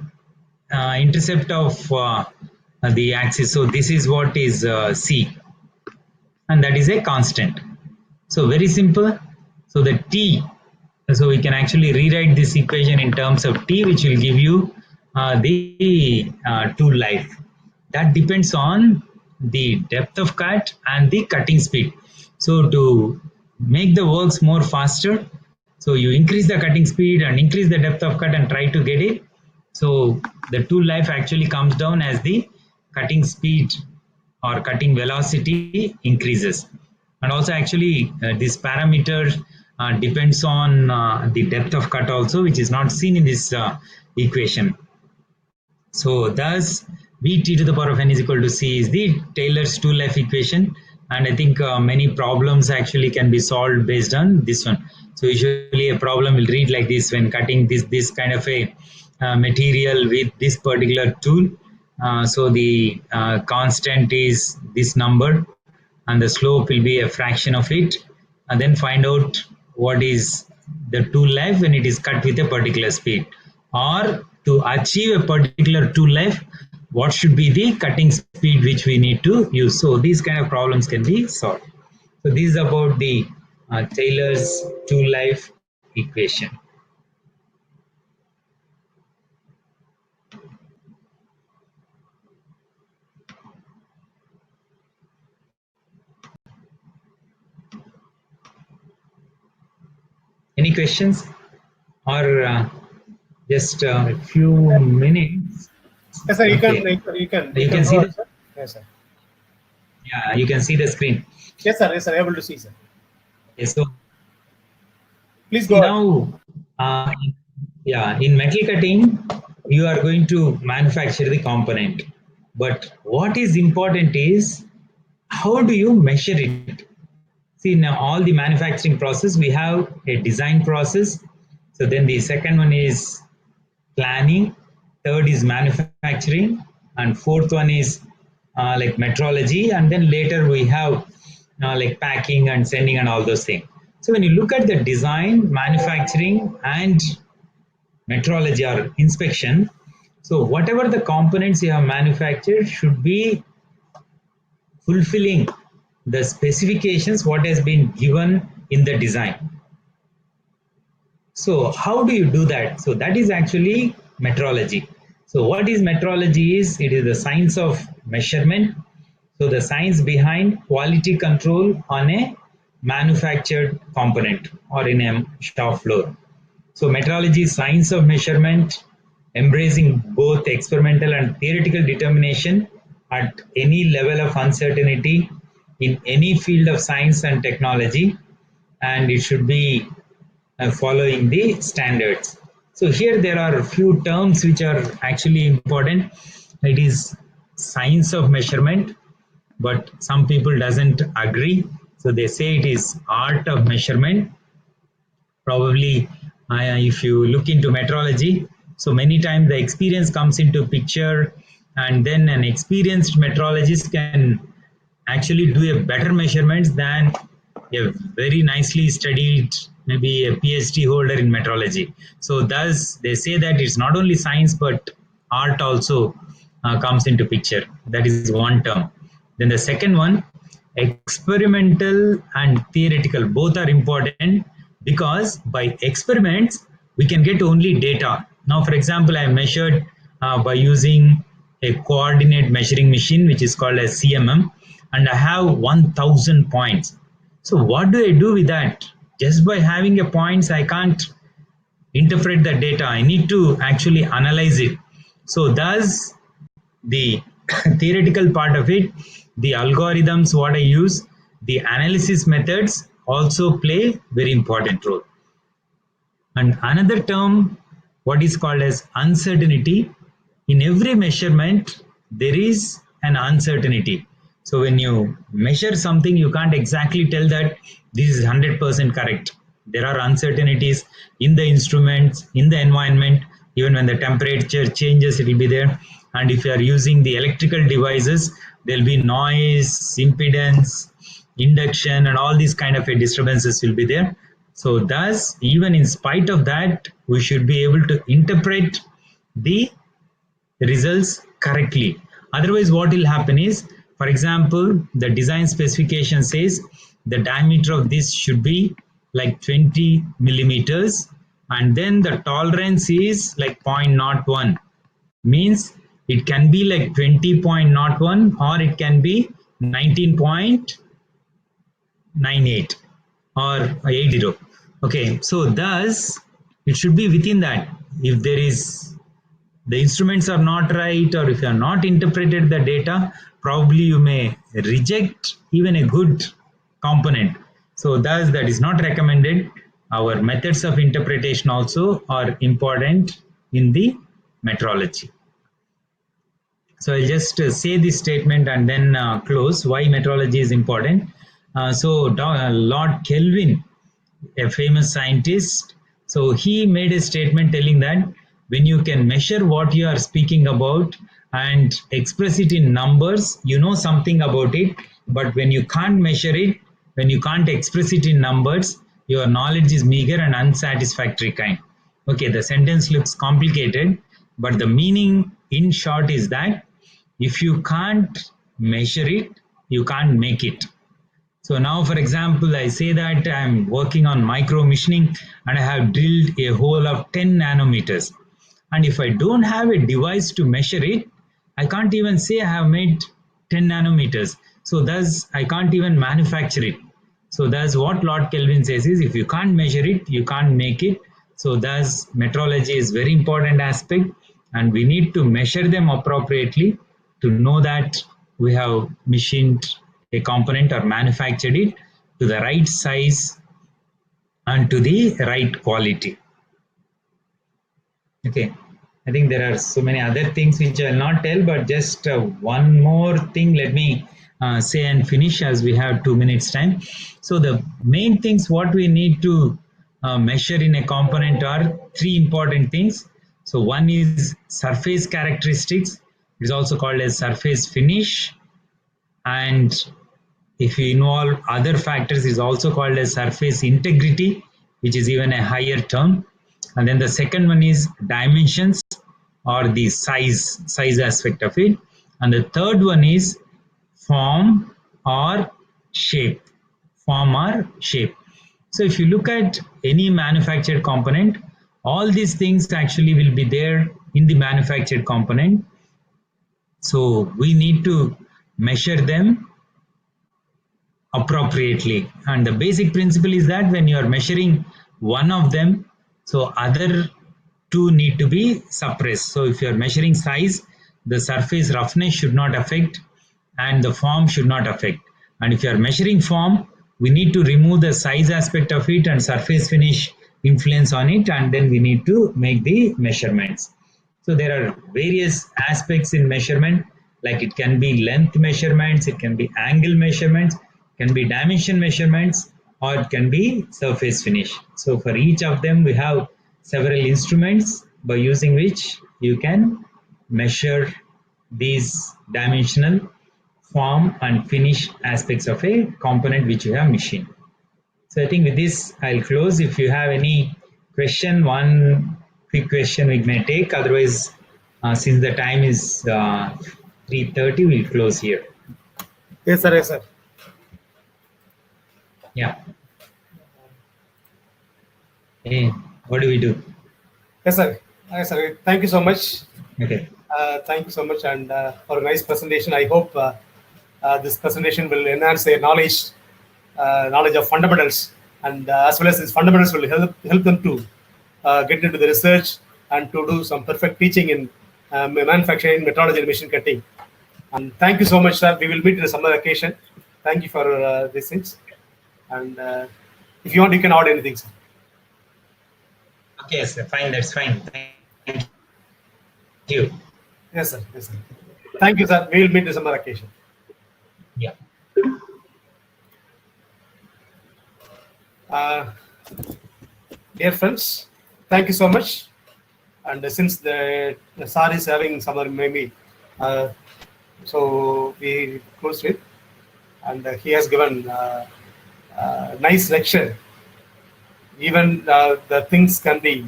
intercept of the axis. So this is what is C, and that is a constant. So very simple. So the T, so we can actually rewrite this equation in terms of T, which will give you the tool life. That depends on the depth of cut and the cutting speed. So to make the works more faster, so you increase the cutting speed and increase the depth of cut and try to get it. So the tool life actually comes down as the cutting speed or cutting velocity increases. And also actually this parameter depends on the depth of cut also, which is not seen in this equation. So thus Vt to the power of n is equal to C is the Taylor's tool life equation, and I think many problems actually can be solved based on this one. So usually a problem will read like this: when cutting this kind of a material with this particular tool, so the constant is this number and the slope will be a fraction of it, and then find out what is the tool life when it is cut with a particular speed, or to achieve a particular tool life, what should be the cutting speed which we need to use. So these kind of problems can be solved. So this is about the Taylor's tool life equation. Any questions, or just a few minutes? Yes, sir. You Okay. can. You can go see ahead, the, sir. Yes, sir. yeah, you can see the screen. Yes, sir. Yes, sir. Able to see, sir. Okay, so Please see go ahead. now, yeah, in metal cutting, you are going to manufacture the component. But what is important is how do you measure it? See, now all the manufacturing process, we have a design process. So then the second one is planning, third is manufacturing, and fourth one is like metrology, and then later we have like packing and sending and all those things. So when you look at the design, manufacturing, and metrology or inspection, so whatever the components you have manufactured should be fulfilling the specifications what has been given in the design. So how do you do that? So that is actually metrology. So what is metrology is, it is the science of measurement. So the science behind quality control on a manufactured component or in a shop floor. So metrology is science of measurement, embracing both experimental and theoretical determination at any level of uncertainty in any field of science and technology, and it should be following the standards. So here there are a few terms which are actually important. It is science of measurement, but some people doesn't agree. So they say it is art of measurement. Probably if you look into metrology, so many times the experience comes into picture, and then an experienced metrologist can actually do a better measurements than a very nicely studied maybe a PhD holder in metrology. So thus they say that it's not only science but art also comes into picture. That is one term. Then the second one, experimental and theoretical, both are important, because by experiments we can get only data. Now for example, I measured by using a coordinate measuring machine which is called as CMM, and I have 1000 points. So what do I do with that? Just by having a points I can't interpret the data. I need to actually analyze it. So thus the theoretical part of it, the algorithms what I use, the analysis methods also play very important role. And another term, what is called as uncertainty. In every measurement, there is an uncertainty. So when you measure something, you can't exactly tell that this is 100% correct. There are uncertainties in the instruments, in the environment. Even when the temperature changes, it will be there. And if you are using the electrical devices, there will be noise, impedance, induction, and all these kind of disturbances will be there. So thus, even in spite of that, we should be able to interpret the results correctly. Otherwise, what will happen is, for example, the design specification says the diameter of this should be like 20 millimeters, and then the tolerance is like 0.01, means it can be like 20.01 or it can be 19.98 or 80. Okay, so thus it should be within that. If there is, the instruments are not right, or if you are not interpreted the data, probably you may reject even a good component. So thus that is not recommended. Our methods of interpretation also are important in the metrology. So I'll just say this statement and then close why metrology is important. Lord Kelvin, a famous scientist, so he made a statement telling that when you can measure what you are speaking about and express it in numbers, you know something about it. But when you can't measure it, when you can't express it in numbers, your knowledge is meager and unsatisfactory kind. Okay, the sentence looks complicated, but the meaning in short is that if you can't measure it, you can't make it. So now, for example, I say that I'm working on micro machining and I have drilled a hole of 10 nanometers. And if I don't have a device to measure it, I can't even say I have made 10 nanometers. So thus, I can't even manufacture it. So thus, what Lord Kelvin says is, if you can't measure it, you can't make it. So thus, metrology is very important aspect, and we need to measure them appropriately to know that we have machined a component or manufactured it to the right size and to the right quality. Okay, I think there are so many other things which I will not tell, but just one more thing let me say and finish, as we have 2 minutes time. So the main things what we need to measure in a component are three important things. So one is surface characteristics. It is also called as surface finish, and if you involve other factors, is also called as surface integrity, which is even a higher term. And then the second one is dimensions, or the size aspect of it. And the third one is form or shape. So if you look at any manufactured component, all these things actually will be there in the manufactured component. So we need to measure them appropriately. And the basic principle is that when you are measuring one of them, so other two need to be suppressed. So if you are measuring size, the surface roughness should not affect and the form should not affect. And if you are measuring form, we need to remove the size aspect of it and surface finish influence on it, and then we need to make the measurements. So there are various aspects in measurement, like it can be length measurements, it can be angle measurements, can be dimension measurements, or it can be surface finish. So for each of them, we have several instruments by using which you can measure these dimensional, form and finish aspects of a component which you have machined. So I think with this, I'll close. If you have any question, one quick question we may take. Otherwise, since the time is 3:30, we'll close here. Yes, sir. Yes, sir. Yeah. Hey, what do we do? Yes, sir. Yes, sir. Thank you so much. Okay. Thank you so much, and for a nice presentation. I hope this presentation will enhance their knowledge of fundamentals, and as well as these fundamentals will help them to get into the research and to do some perfect teaching in manufacturing, metrology, and machine cutting. And thank you so much, sir. We will meet in some other occasion. Thank you for these things. And if you want, you can add anything, sir. Okay, sir. Fine. That's fine. Thank you. Yes, sir. Yes, sir. Thank you, sir. We will meet in some other occasion. Yeah. Dear friends, thank you so much. And since the SAR is having some maybe, so we close it. And he has given a nice lecture. Even the things can be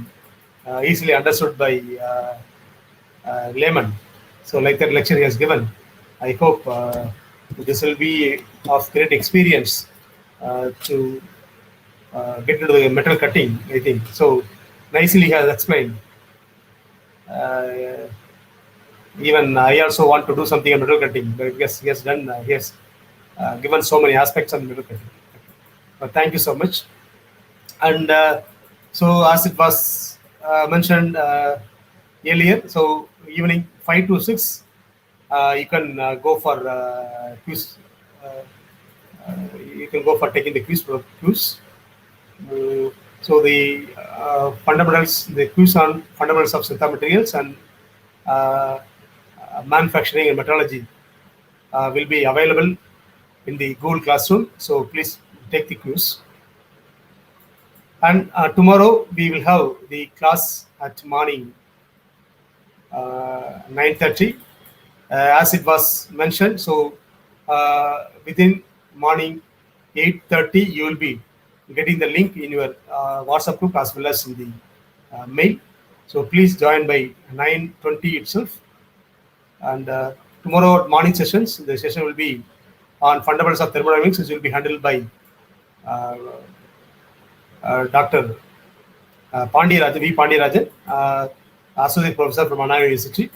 easily understood by layman. So like that lecture he has given. I hope this will be of great experience to get into the metal cutting, I think. So nicely he has explained. Even I also want to do something in metal cutting, but yes, he has done, he has given so many aspects on metal cutting. But thank you so much. And so as it was mentioned earlier, so evening 5 to 6, you can go for quiz. You can go for taking the quiz. So the fundamentals, the quiz on fundamentals of synthetic materials and manufacturing and metrology will be available in the Google Classroom. So please take the quiz. And tomorrow we will have the class at morning 9:30, as it was mentioned. So within morning 8:30, you will be getting the link in your WhatsApp group as well as in the mail. So please join by 9:20 itself. And tomorrow morning sessions, the session will be on fundamentals of thermodynamics, which will be handled by Dr. Pandirajan, V. Pandirajan, Associate Professor from Anna University.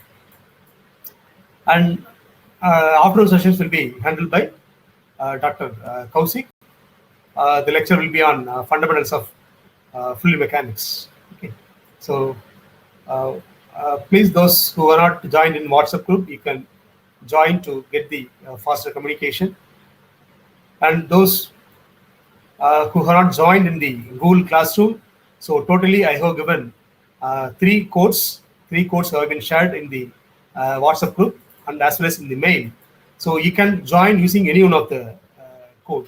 And afternoon sessions will be handled by Dr. Kaushik. The lecture will be on fundamentals of fluid mechanics. Okay. So please, those who are not joined in WhatsApp group, you can join to get the faster communication. And those who are not joined in the Google Classroom, so totally I have given 3 codes. 3 codes have been shared in the WhatsApp group and as well as in the mail. So you can join using any one of the code.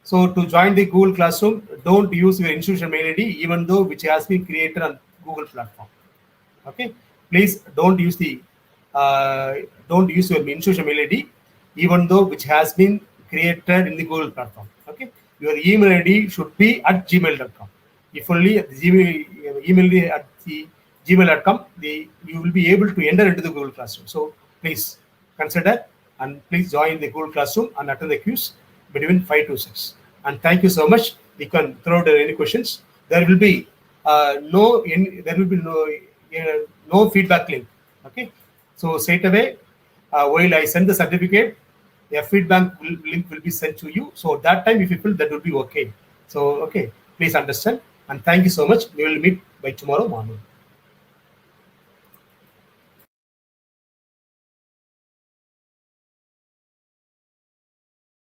So to join the Google Classroom, don't use your institution mail ID, even though which has been created on Google platform. Okay, please don't use the your institution mail ID, even though which has been created in the Google platform. Okay, your email ID should be at gmail.com. If only at the email at the gmail.com, you will be able to enter into the Google Classroom. So please consider and please join the Google Classroom and attend the quiz between 5 to 6. And thank you so much. You can throw out any questions. There will be no feedback link. Okay, so straight away while I send the certificate, a feedback link will be sent to you. So at that time, if you feel that will be okay. So okay, please understand and thank you so much. We will meet by tomorrow morning.